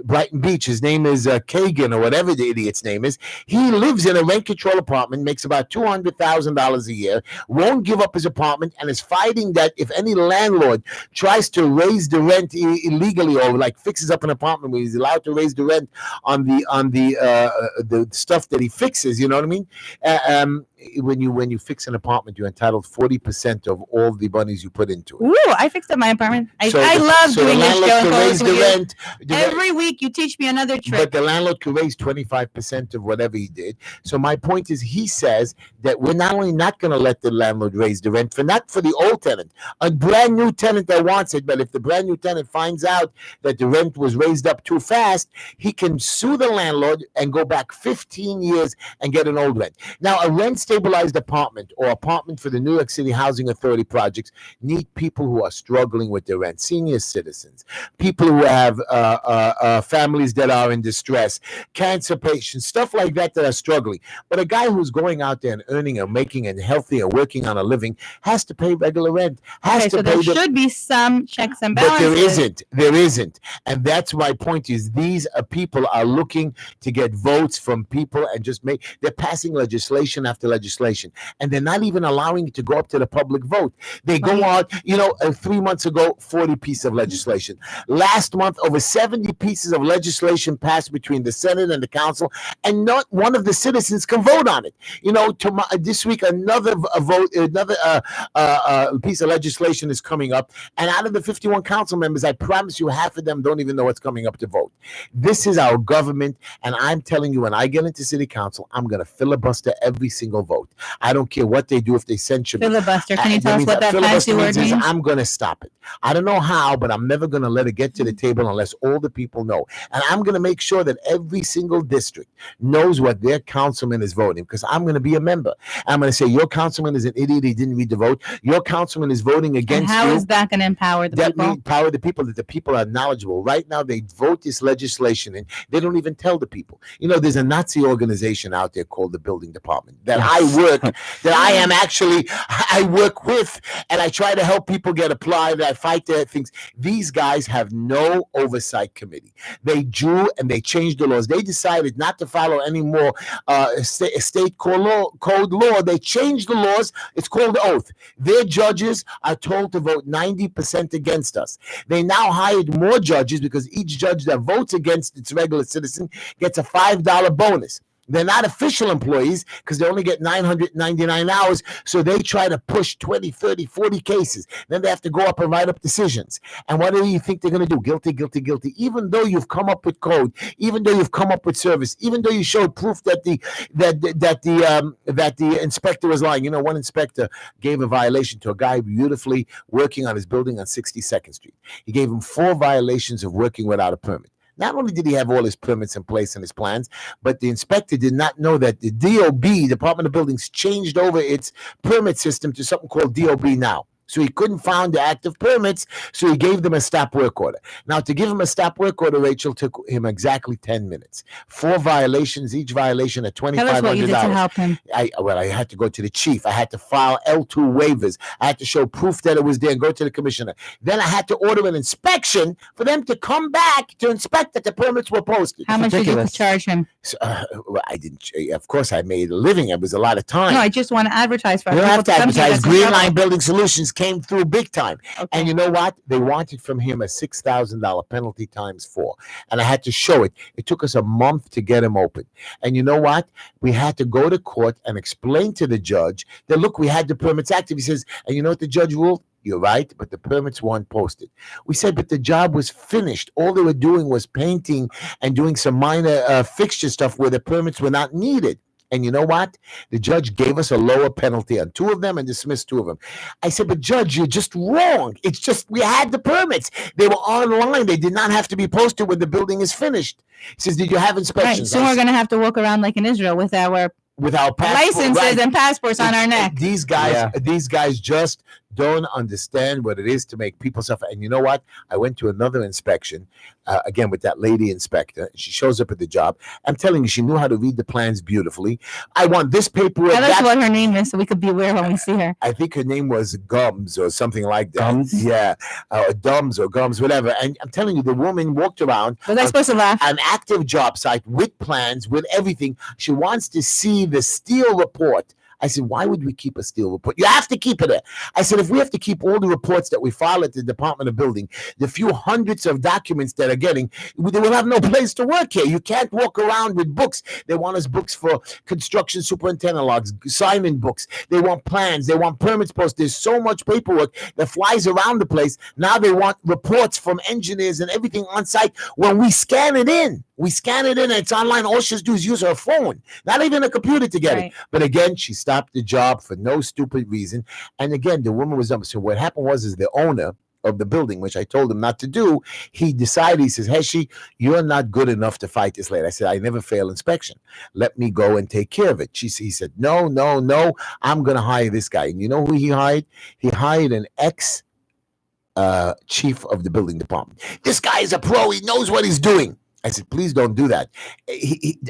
Brighton Beach, his name is Kagan or whatever the idiot's name is. He lives in a rent control apartment, makes about $200,000 a year, won't give up his apartment, and is fighting that if any landlord tries to raise the rent illegally or like fixes up an apartment where he's allowed to raise the rent on the stuff that he fixes, you know what I mean? When you fix an apartment, you're entitled 40% of all the monies you put into it. Ooh, I fixed up my apartment. I So love the doing this landlord show. can raise the rent. Every week you teach me another trick. But the landlord could raise 25% of whatever he did. So my point is, he says that we're not only not going to let the landlord raise the rent not for the old tenant, a brand new tenant that wants it. But if the brand new tenant finds out that the rent was raised up too fast, he can sue the landlord and go back 15 years and get an old rent. Now, a rent stabilized apartment or apartment for the New York City Housing Authority projects need people who are struggling with their rent, senior citizens, people who have families that are in distress, cancer patients, stuff like that are struggling. But a guy who's going out there and earning or making and healthy and working on a living has to pay regular rent. Has Okay, to so pay there the, should be some checks and but balances. there isn't, and that's my point. Is these people are looking to get votes from people and just they're passing legislation after legislation, and they're not even allowing it to go up to the public vote. They go on, 3 months ago, 40 pieces of legislation. Last month, over 70 pieces of legislation passed between the Senate and the Council, and not one of the citizens can vote on it. This week, another piece of legislation is coming up, and out of the 51 council members, I promise you, half of them don't even know what's coming up to vote. This is our government, and I'm telling you, when I get into city council, I'm going to filibuster every single vote. I don't care what they do if they censure me. Filibuster. Can you That tell us means what that fancy filibuster word is means? I'm going to stop it. I don't know how, but I'm never going to let it get to the table unless all the people know. And I'm going to make sure that every single district knows what their councilman is voting, because I'm going to be a member. I'm going to say, your councilman is an idiot. He didn't read the vote. Your councilman is voting And against how you. is that going to empower the That people? means power the people, that the people are knowledgeable. Right now, they vote this legislation and they don't even tell the people. There's a Nazi organization out there called the Building Department that I work with, and I try to help people get applied. I fight their things. These guys have no oversight committee. They drew and they changed the laws. They decided not to follow any more state code law. They changed the laws. It's called oath. Their judges are told to vote 90% against us. They now hired more judges because each judge that votes against its regular citizen gets a $5 bonus. They're not official employees because they only get 999 hours. So they try to push 20, 30, 40 cases. Then they have to go up and write up decisions. And what do you think they're going to do? Guilty, guilty, guilty. Even though you've come up with code, even though you've come up with service, even though you showed proof that the inspector was lying. You know, one inspector gave a violation to a guy beautifully working on his building on 62nd Street. He gave him 4 violations of working without a permit. Not only did he have all his permits in place and his plans, but the inspector did not know that the DOB, Department of Buildings, changed over its permit system to something called DOB Now. So he couldn't find the active permits, so he gave them a stop work order. Now, to give him a stop work order, Rachel, took him exactly 10 minutes. 4 violations, each violation at $2,500. Tell us what you did to help him. I had to go to the chief. I had to file L2 waivers. I had to show proof that it was there and go to the commissioner. Then I had to order an inspection for them to come back to inspect that the permits were posted. How much did you charge him? So, well, I didn't. Of course, I made a living. It was a lot of time. No, I just want to advertise for You don't have to advertise. Green Line Building. Building Solutions came through big time. Okay. And you know what? They wanted from him a $6,000 penalty times 4. And I had to show it. It took us a month to get him open. And you know what? We had to go to court and explain to the judge that, look, we had the permits active. He says, and you know what the judge ruled? You're right, but the permits weren't posted. We said, but the job was finished. All they were doing was painting and doing some minor fixture stuff where the permits were not needed. And you know what? The judge gave us a lower penalty on 2 of them and dismissed 2 of them. I said, but judge, you're just wrong. It's just we had the permits. They were online. They did not have to be posted when the building is finished. He says, did you have Right. inspections? So we're going to have to walk around like in Israel with our Without licenses right. and passports on our neck. These guys just don't understand what it is to make people suffer. And you know what? I went to another inspection, again with that lady inspector. She shows up at the job. I'm telling you, she knew how to read the plans beautifully. I want this paperwork. Tell us what her name is so we could be aware when we see her. I think her name was Gums or something like that. Gums? Yeah, Dums or Gums, whatever. And I'm telling you, the woman walked around. Was I supposed to laugh? An active job site with plans, with everything. She wants to see the steel report. I said, why would we keep a steel report? You have to keep it there. I said, if we have to keep all the reports that we file at the Department of Building, the few hundreds of documents that are getting, they will have no place to work here. You can't walk around with books. They want us books for construction superintendent logs, assignment books. They want plans. They want permits posted. There's so much paperwork that flies around the place. Now they want reports from engineers and everything on site. When we scan it in, and it's online. All she has to do is use her phone, not even a computer to get it. But again, she stopped the job for no stupid reason. And again, the woman was dumb. So what happened was the owner of the building, which I told him not to do, he decided, he says, Heshy, you're not good enough to fight this lady. I said, I never fail inspection. Let me go and take care of it. He said, no, I'm going to hire this guy. And you know who he hired? He hired an ex chief of the building department. This guy is a pro. He knows what he's doing. I said, please don't do that.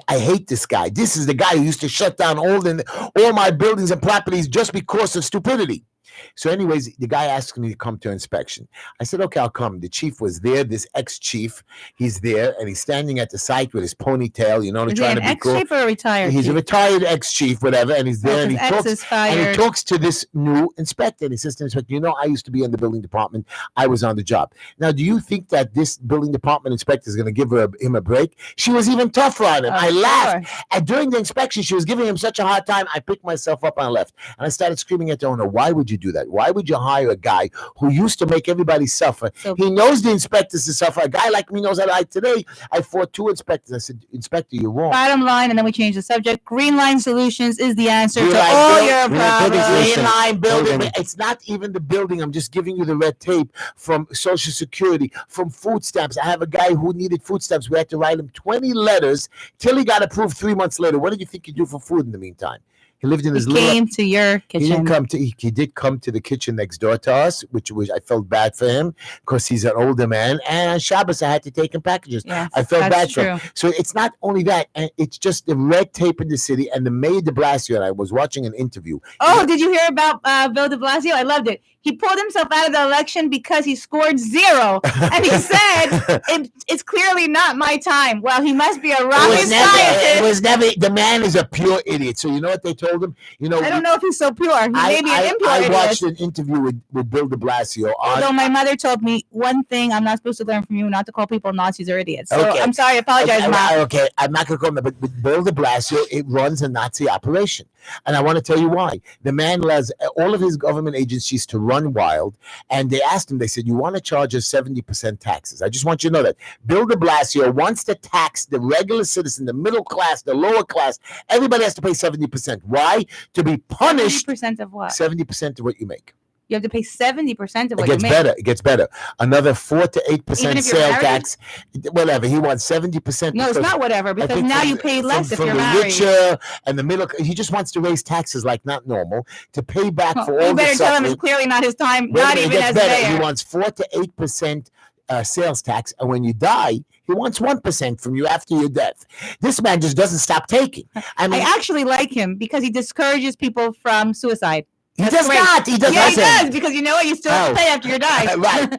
I hate this guy. This is the guy who used to shut down all my buildings and properties just because of stupidity. So anyways, the guy asked me to come to inspection. I said, okay, I'll come. The chief was there, this ex-chief. He's there, and he's standing at the site with his ponytail, Is trying he to an be cool. ex-chief or a retired He's chief? a retired ex-chief, whatever, and he's there, and he talks to this new inspector, and assistant inspector. I used to be in the building department. I was on the job. Now, do you think that this building department inspector is going to give him a break? She was even tougher on him. I laughed. And during the inspection, she was giving him such a hard time. I picked myself up and I left. And I started screaming at the owner, why would you do that? Why would you hire a guy who used to make everybody suffer? He knows the inspectors to suffer. A guy like me knows that. Today, I fought 2 inspectors. I said, Inspector, you're wrong. Bottom line, and then we change the subject. Green Line Solutions is the answer Green to Line all Building. your problems. Green Line Building. It's not even the building. I'm just giving you the red tape from Social Security, from food stamps. I have a guy who needed food stamps. We had to write him 20 letters till he got approved 3 months later. What did you think he'd do for food in the meantime? He lived in his He came to your kitchen. He didn't come to. He did come to the kitchen next door to us, which I felt bad for him because he's an older man. And on Shabbos, I had to take him packages. Yes, I felt bad that's for him. So it's not only that, and it's just the red tape in the city. And the mayor de Blasio, and I was watching an interview. Oh, did you hear about Bill de Blasio? I loved it. He pulled himself out of the election because he scored 0. And he said, it's clearly not my time. Well, he must be a rocket scientist. It was never. The man is a pure idiot. So you know what they told told him, you know, I don't know if he's so pure. He may be an impure I idiot. watched an interview with Bill de Blasio. Although my mother told me one thing I'm not supposed to learn from you, not to call people Nazis or idiots. So Okay. I'm sorry, I apologize, Ma. Okay, I'm not going to call him, but Bill de Blasio, it runs a Nazi operation. And I want to tell you why. The man allows all of his government agencies to run wild. And they asked him, they said, you want to charge us 70% taxes. I just want you to know that. Bill de Blasio wants to tax the regular citizen, the middle class, the lower class. Everybody has to pay 70%. Why? To be punished. 70% of what? 70% of what you make. You have to pay 70% of what It you gets make. better. It gets better. Another 4 to 8% Even if you're sale married? tax. Whatever. He wants 70%. No, it's not whatever, I because think now from you the- pay less if from you're the married. richer and the middle. He just wants to raise taxes like not normal to pay back for all You the better tell him suffering. it's clearly not his time, Wait a not minute, it even gets as better. He mayor. wants 4 to 8% sales tax, and when you die, he wants 1% from you after your death. This man just doesn't stop taking. I mean, I actually like him because he discourages people from suicide. he That's does great. not. He does Yeah, he nothing. does, because you know what? You still have to Oh. pay after you die. Right.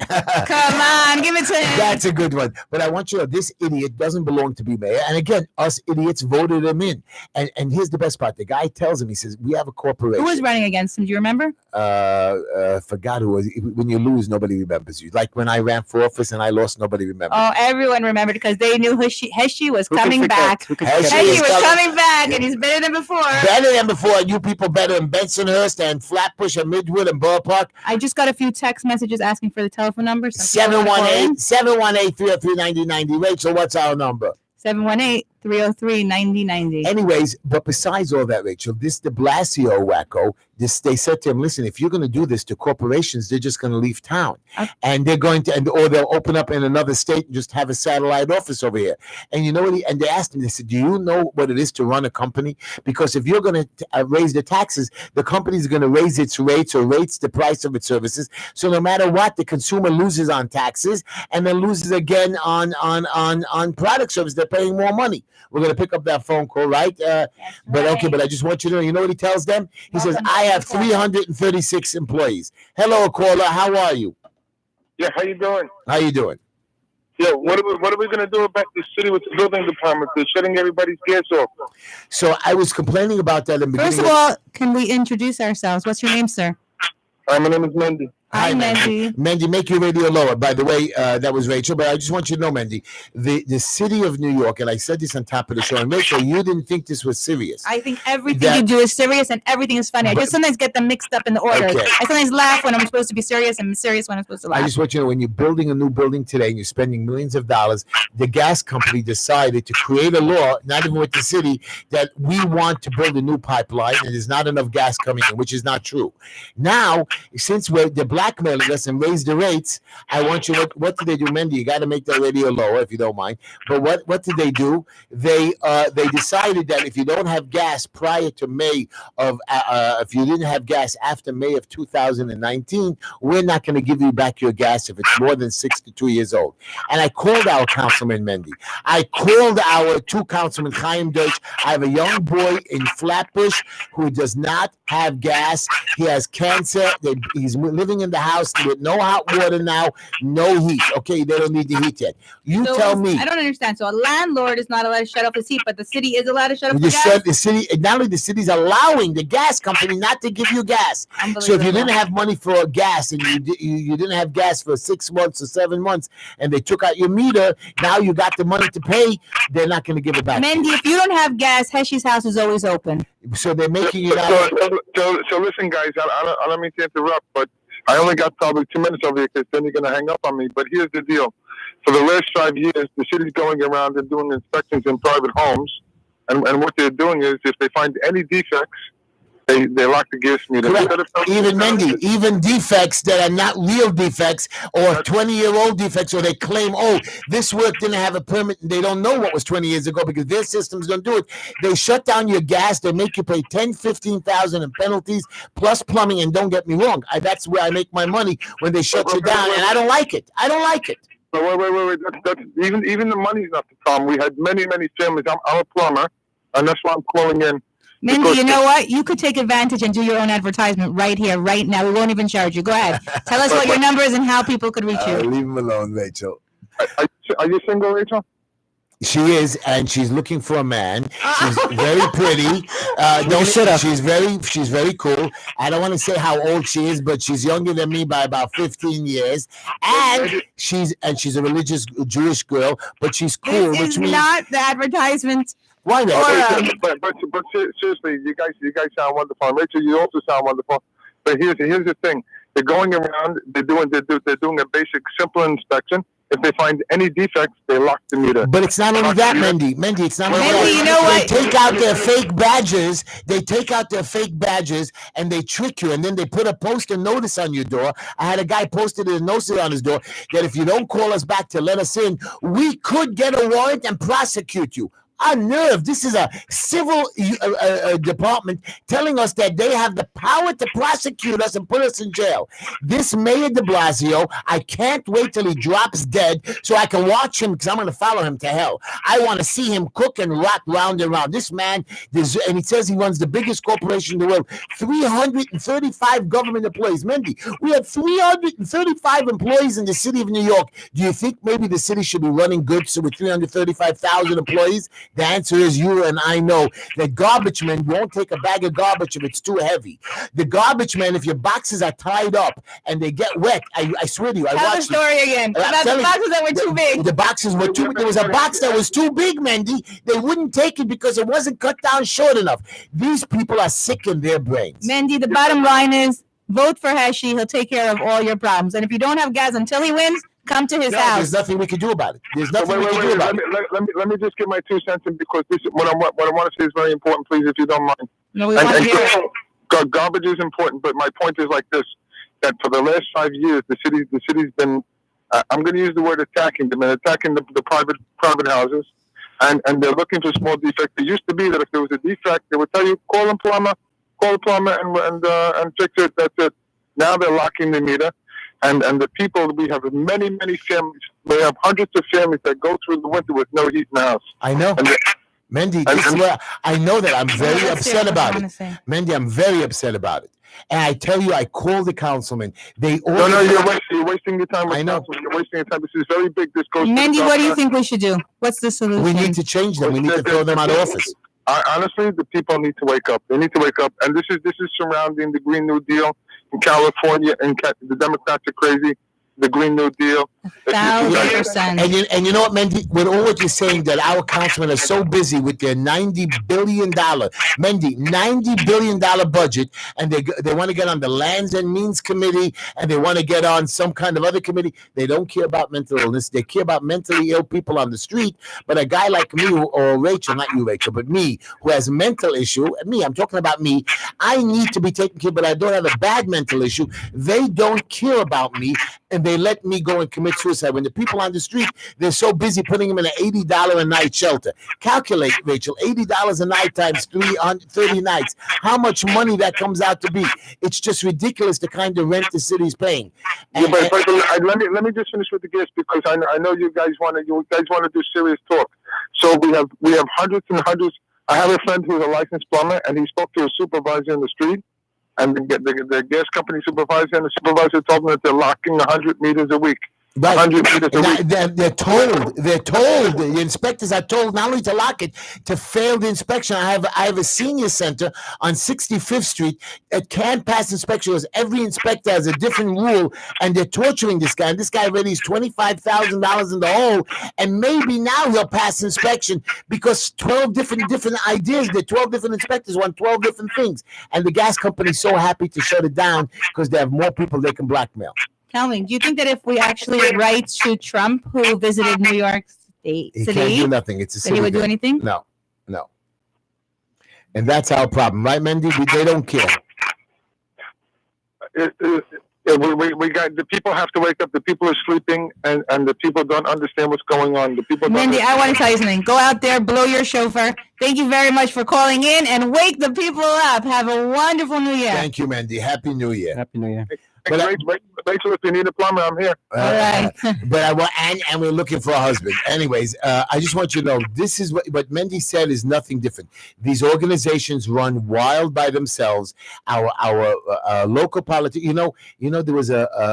Come on, give it to him. That's a good one. But I want you to know this idiot doesn't belong to be mayor. And again, us idiots voted him in. And here's the best part. The guy tells him, he says, we have a corporation. Who was running against him? Do you remember? Forgot who was. When you lose, nobody remembers you. Like when I ran for office and I lost, nobody remembered. Oh, everyone remembered because they knew Heshy was Who could coming forget? back. Who could Heshy forget? Heshy is was coming- coming back, and he's better than before. Better than before. You people better than Bensonhurst and Flatbush and Midwood and Borough Park. I just got a few text messages asking for the telephone number. So if you wanna call in, 718-303-9090. Rachel, what's our number? 718-303-9090. Anyways, but besides all that, Rachel, this de Blasio wacko, they said to him, listen, if you're going to do this to corporations, they're just going to leave town. Okay. And they're going to, or they'll open up in another state and just have a satellite office over here. And you know what? And they asked him, they said, do you know what it is to run a company? Because if you're going to raise the taxes, the company's going to raise its rates or rates the price of its services. So no matter what, the consumer loses on taxes and then loses again on product service. They're paying more money. We're going to pick up that phone call, right? But okay, but I just want you to know, you know what he tells them? He says, I have 336 employees. Hello, caller. How are you? Yeah, how you doing? How you doing? Yeah, what are we gonna do about this city with the building department? They're shutting everybody's gas off. So I was complaining about that in the beginning. First of all, can we introduce ourselves? What's your name, sir? Hi, my name is Mendy. Hi, Mendy. Mendy, make your radio lower. By the way, that was Rachel, but I just want you to know, Mendy, the city of New York, and I said this on top of the show, and Rachel, you didn't think this was serious. I think everything you do is serious and everything is funny. I just sometimes get them mixed up in the order. Okay. I sometimes laugh when I'm supposed to be serious and serious when I'm supposed to I laugh. just want you to know, when you're building a new building today and you're spending millions of dollars, the gas company decided to create a law, not even with the city, that we want to build a new pipeline and there's not enough gas coming in, which is not true. Now, since they're blackmailing us and raise the rates, I want you, what did they do, Mendy? You got to make that radio lower if you don't mind. But what did they do? They decided that if you don't have gas prior to May of, if you didn't have gas after May of 2019, we're not going to give you back your gas if it's more than 62 years old. And I called our councilman, Mendy. I called our two councilmen, Chaim Deutsch. I have a young boy in Flatbush who does not have gas. He has cancer. He's living in the house with no hot water now, no heat. Okay, they don't need the heat yet. You So tell me. I don't understand. So a landlord is not allowed to shut off his heat, but the city is allowed to shut off the You gas? said the city, not only the city's allowing the gas company not to give you gas. So if you didn't have money for gas and you didn't have gas for 6 months or 7 months and they took out your meter, now you got the money to pay, they're not going to give it back. Mendy, if you don't have gas, Heshy's house is always open. So they're making it out. So listen, guys, I don't mean to interrupt, but I only got probably 2 minutes over here because then you're going to hang up on me. But here's the deal. For the last 5 years, the city's going around and doing inspections in private homes. And what they're doing is if they find any defects, they lock the gas meter. Correct. Even Mendy, even defects that are not real defects or 20-year-old defects, or they claim, oh, this work didn't have a permit, and they don't know what was 20 years ago because their systems don't do it. They shut down your gas. They make you pay $10,000-15,000 in penalties plus plumbing. And don't get me wrong, that's where I make my money when they shut you down, and I don't like it. I don't like it. But wait. That's even the money's not the problem. We had many families. I'm a plumber, and that's why I'm calling in. Mendy, you know what? You could take advantage and do your own advertisement right here, right now. We won't even charge you. Go ahead. Tell us what your number is and how people could reach you. Leave him alone, Rachel. Are you single, Rachel? She is, and she's looking for a man. She's very pretty. She's very cool. I don't want to say how old she is, but she's younger than me by about 15 years. And she's a religious Jewish girl, but she's cool, This which is means not the advertisement. why not? But seriously, you guys sound wonderful. And Rachel, you also sound wonderful. But here's the thing: they're going around. They're doing a basic, simple inspection. If they find any defects, they lock the meter. But it's not only that, Mendy. It's not only that. You know what? They take out their fake badges. And they trick you. And then they put a post-it notice on your door. I had a guy posted a notice on his door that if you don't call us back to let us in, we could get a warrant and prosecute you. Unnerved. This is a civil department telling us that they have the power to prosecute us and put us in jail. This Mayor de Blasio, I can't wait till he drops dead so I can watch him, because I'm going to follow him to hell. I want to see him cook and rot round and round. This man, and he says he runs the biggest corporation in the world, 335 government employees. Mendy, we have 335 employees in the city of New York. Do you think maybe the city should be running good so with 335,000 employees? The answer is you and I know that garbage men won't take a bag of garbage if it's too heavy. The garbage men, if your boxes are tied up and they get wet, I swear to you, I Tell the watched story again. About the boxes that were too big. The boxes were too. There was a box that was too big, Mendy. They wouldn't take it because it wasn't cut down short enough. These people are sick in their brains. Mendy, the bottom line is vote for Heshy. He'll take care of all your problems. And if you don't have gas until he wins, come to his house. There's nothing we can do about it. There's nothing we can do about it. Let me just give my 2 cents in, because what I want to say is very important, please, if you don't mind. No, we want to hear it. Garbage is important, but my point is like this: that for the last 5 years, the city's been, I'm going to use the word attacking them, and attacking the private houses, and they're looking for small defects. It used to be that if there was a defect, they would tell you, call the plumber, and fix it. That's it. Now they're locking the meter. And the people, we have many families. We have hundreds of families that go through the winter with no heat in the house. I know. Mendy, I know that I'm very upset about it. Mendy, I'm very upset about it. And I tell you, I called the councilman. You're wasting your time. I know. You're wasting your time. This is very big. This goes. Mendy, what do you think we should do? What's the solution? We need to change them. We need to throw them out of office. Honestly, the people need to wake up. They need to wake up. And this is surrounding the Green New Deal in California, and the Democrats are crazy. The Green New Deal. 1,000%. And you know what, Mendy? With all what you're saying, that our councilmen are so busy with their $90 billion, Mendy, $90 billion budget, and they want to get on the Lands and Means Committee, and they want to get on some kind of other committee. They don't care about mental illness. They care about mentally ill people on the street. But a guy like me, or Rachel, not you, Rachel, but me, who has a mental issue, I'm talking about me, I need to be taken care of, but I don't have a bad mental issue. They don't care about me, and they let me go and commit suicide. When the people on the street, they're so busy putting them in an $80 a night shelter. Calculate, Rachel, $80 a night times 30 nights. How much money that comes out to be? It's just ridiculous the kind of rent the city's paying. Let me just finish with the gifts, because I know you guys want to do serious talk. So we have hundreds and hundreds. I have a friend who's a licensed plumber, and he spoke to a supervisor in the street. And the gas company supervisor, and the supervisor told them that they're locking 100 meters a week. Right. 100 meters a week. They're told. The inspectors are told not only to lock it, to fail the inspection. I have a senior center on 65th Street that can't pass inspection because every inspector has a different rule, and they're torturing this guy. And this guy already is $25,000 in the hole, and maybe now he'll pass inspection because 12 different ideas. The 12 different inspectors want 12 different things, and the gas company's so happy to shut it down because they have more people they can blackmail. Tell me, do you think that if we actually write to Trump, who visited New York City, he can't do nothing. It's a that he would do anything? No. And that's our problem, right, Mendy? They don't care. We got the people have to wake up. The people are sleeping, and the people don't understand what's going on. The people. Mendy, I want to tell you something. Go out there, blow your shofar. Thank you very much for calling in, and wake the people up. Have a wonderful New Year. Thank you, Mendy. Happy New Year. Happy New Year. Rachel, if you need a plumber, I'm here. All right. But I want, and we're looking for a husband. Anyways, I just want you to know this is what Mendy said is nothing different. These organizations run wild by themselves. Our local politics. You know, there was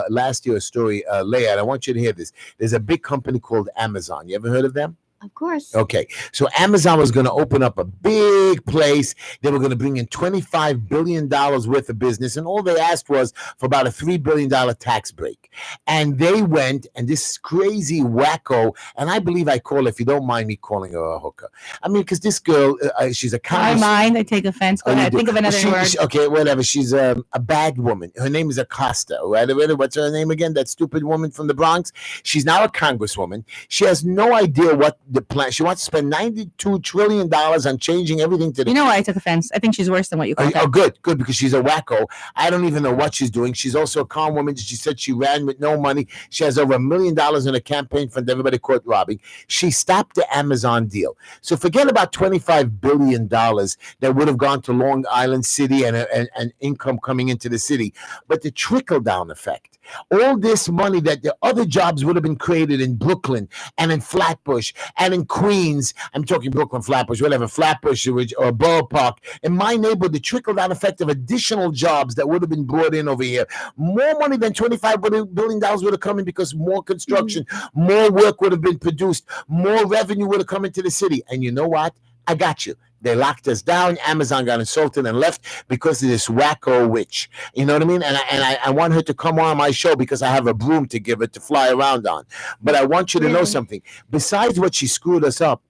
last year a story, Leah, and I want you to hear this. There's a big company called Amazon. You ever heard of them? Of course. Okay, so Amazon was going to open up a big place. They were going to bring in $25 billion worth of business, and all they asked was for about a $3 billion tax break. And they went, and this crazy wacko, and I believe I call her, if you don't mind me calling her a hooker. I mean, because this girl, she's a I mind. I take offense. Go ahead. Think of another word. Okay, whatever. She's a bad woman. Her name is Acosta. Right? What's her name again? That stupid woman from the Bronx. She's now a congresswoman. She has no idea what the plan. She wants to spend $92 trillion on changing everything to the. You know why I took offense? I think she's worse than what you called her. Oh, good, because she's a wacko. I don't even know what she's doing. She's also a con woman. She said she ran with no money. She has over $1 million in a campaign fund. Everybody caught robbing. She stopped the Amazon deal. So forget about $25 billion that would have gone to Long Island City and income coming into the city. But the trickle-down effect, all this money that the other jobs would have been created in Brooklyn and in Flatbush and in Queens, I'm talking Brooklyn, Flatbush, whatever, Flatbush or Borough Park, in my neighborhood, the trickle-down effect of additional jobs that would have been brought in over here, more money than $25 billion would have come in because more construction, more work would have been produced, more revenue would have come into the city. And you know what? I got you. They locked us down. Amazon got insulted and left because of this wacko witch. You know what I mean? And I want her to come on my show because I have a broom to give her to fly around on. But I want you to know something. Besides what she screwed us up,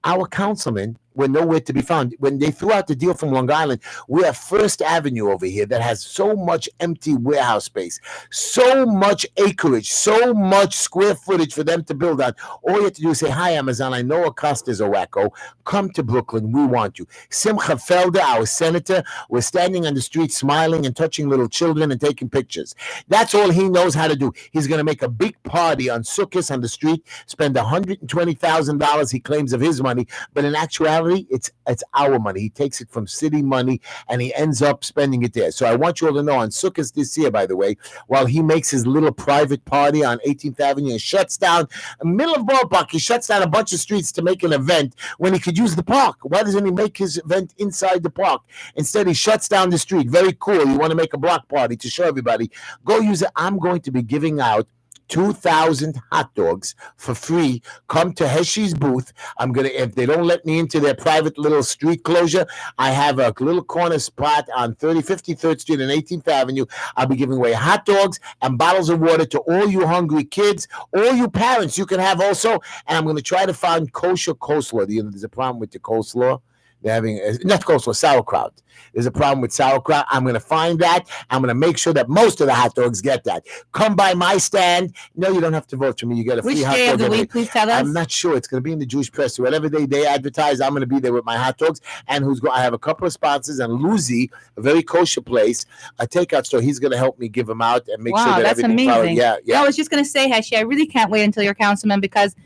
our councilmen were nowhere to be found. When they threw out the deal from Long Island, we have First Avenue over here that has so much empty warehouse space, so much acreage, so much square footage for them to build on. All you have to do is say, hi, Amazon, I know Acosta's a wacko. Come to Brooklyn. We want you. Simcha Felder, our senator, was standing on the street smiling and touching little children and taking pictures. That's all he knows how to do. He's going to make a big party on Sukkot on the street, spend $120,000 he claims of his money, but in actuality, it's our money. He takes it from city money and he ends up spending it there. So I want you all to know on Sukkot this year, by the way, while he makes his little private party on 18th Avenue and shuts down the middle of Borough Park, he shuts down a bunch of streets to make an event when he could use the park. Why doesn't he make his event inside the park? Instead, he shuts down the street. Very cool. You want to make a block party to show everybody. Go use it. I'm going to be giving out 2,000 hot dogs for free. Come to Heshy's booth. I'm gonna, if they don't let me into their private little street closure, I have a little corner spot on 53rd Street and 18th Avenue. I'll be giving away hot dogs and bottles of water to all you hungry kids, all you parents. You can have also, and I'm going to try to find kosher coleslaw. You know, there's a problem with the coleslaw. They're having not coleslaw, sauerkraut. There's a problem with sauerkraut. I'm going to find that. I'm going to make sure that most of the hot dogs get that. Come by my stand. No, you don't have to vote for me. You get a free hot dog. Which day of the week, please tell us? I'm not sure. It's going to be in the Jewish press. So whatever they advertise, I'm going to be there with my hot dogs. And I have a couple of sponsors. And Lucy, a very kosher place, a takeout store, he's going to help me give them out and make sure that everything follows. Yeah. No, I was just going to say, Heshy, I really can't wait until you're councilman because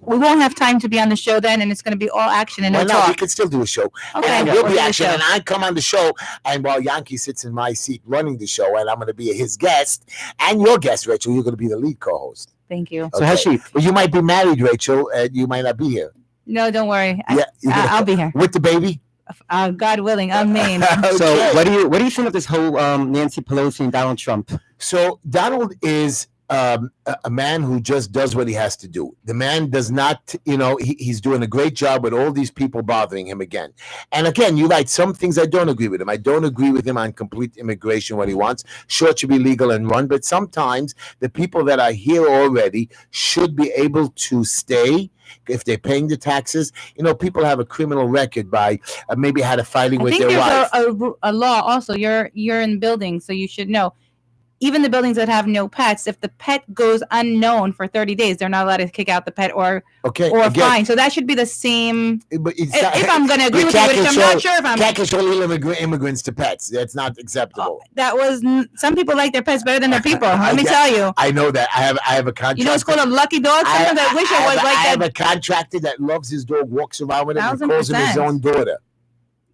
we won't have time to be on the show then, and it's going to be all action and no talk. We can still do a show. Okay, and we'll be action, and I come on the show, and while Yankee sits in my seat running the show, and I'm going to be his guest, and your guest, Rachel, you're going to be the lead co-host. Thank you. Okay. So Heshy, well, you might be married, Rachel, and you might not be here. No, don't worry. I'll be here. With the baby? God willing, amen. Okay. So what do you think of this whole Nancy Pelosi and Donald Trump? So Donald is a man who just does what he has to do. The man does not, he's doing a great job with all these people bothering him again. And again, you're right, some things I don't agree with him. I don't agree with him on complete immigration, what he wants. Sure, it should be legal and run, but sometimes the people that are here already should be able to stay if they're paying the taxes. People have a criminal record by maybe had a fighting with their wife. I think there's a law also. You're in buildings, so you should know. Even the buildings that have no pets, if the pet goes unknown for 30 days, they're not allowed to kick out the pet or fine. So that should be the same. But if I'm going to agree with you, which I'm not sure if I'm. Can't control immigrants to pets. That's not acceptable. Some people like their pets better than their people. Let me tell you. I know that. I have a contractor. It's called a lucky dog. Sometimes I wish I was like that. I have a contractor that loves his dog, walks around with him, and calls him his own daughter.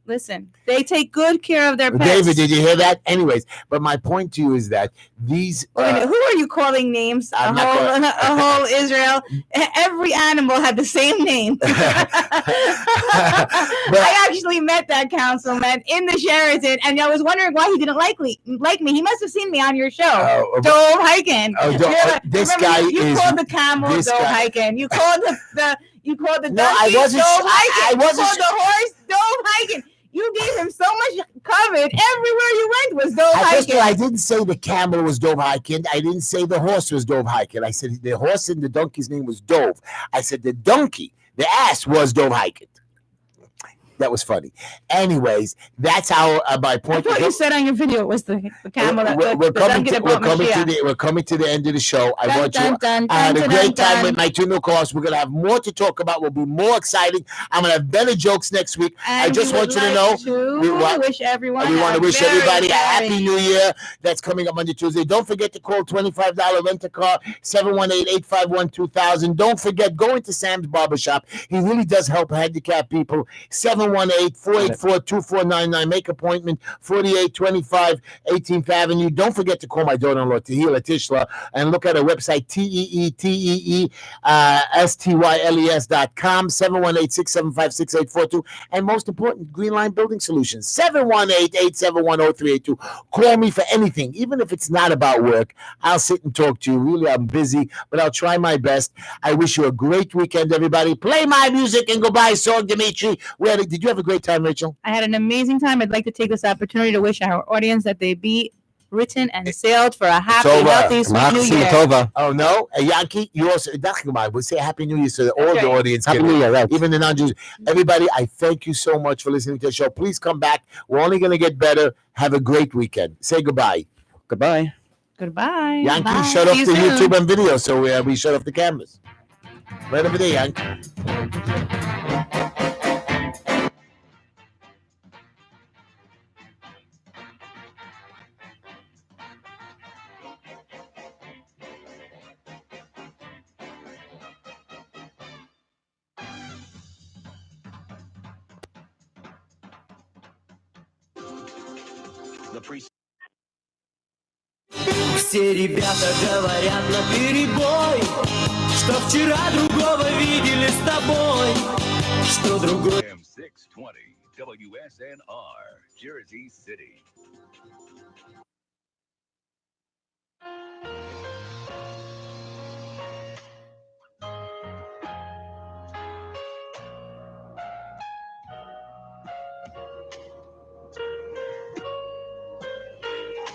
Listen, they take good care of their pets. David, did you hear that? Anyways, but my point to you is that these... who are you calling names? A whole Israel. Every animal had the same name. I actually met that councilman in the Sheraton, and I was wondering why he didn't like me. He must have seen me on your show. Dove hiking. This guy is... You called the camel Dove hiking. You called the You called the No, donkey I wasn't. Dove I hiking. wasn't. You called the horse Dove hiking. You gave him so much covered. Everywhere you went was Dove First of all, hiking. I didn't say the camel was Dove hiking. I didn't say the horse was Dove hiking. I said the horse and the donkey's name was Dove. I said the donkey, the ass, was Dove hiking. That was funny. Anyways, that's how my I point. thought you said on your video it was the camel that We're the coming donkey to that brought Mashiach. we're coming to the end of the show. I Dun, want you. dun, dun, I had a dun, great dun, time with dun. my two new co-hosts. We're gonna have more to talk about. We'll be more exciting. I'm gonna have better jokes next week. I And just we want would you to like know. to wish everyone. We want to a wish very, everybody a very- happy new year. That's coming up Monday, Tuesday. Don't forget to call $25 rent-a-car, 718-851-2000. Don't forget, go into Sam's Barbershop. He really does help handicapped people. 718-484-2499. Make appointment, 4825 18th Avenue. Don't forget to call my daughter-in-law, Tehila Tishla, and look at her website, TEETEESTYLES.com, 718-675-6842. And most important, Green Line Building Solutions, 718-871-0382. Call me for anything, even if it's not about work. I'll sit and talk to you. Really, I'm busy, but I'll try my best. I wish you a great weekend, everybody. Play my music and goodbye, song, Dimitri. Did you have a great time, Rachel? I had an amazing time. I'd like to take this opportunity to wish our audience that they be written and sailed for a happy, over. healthy, sweet New Year. Oh, no? Yankee, you also, we'll say Happy New Year so that all That's the right. audience Happy can, New Year, right? even the non-Jews. Everybody, I thank you so much for listening to the show. Please come back. We're only going to get better. Have a great weekend. Say goodbye. Goodbye. Goodbye. Yankee, Bye. shut off See the you soon. YouTube and video, so we shut off the cameras. Right over there, Yankee. Все ребята говорят наперебой, что вчера другого видели с тобой, что другой. AM 620 WSNR, Jersey City.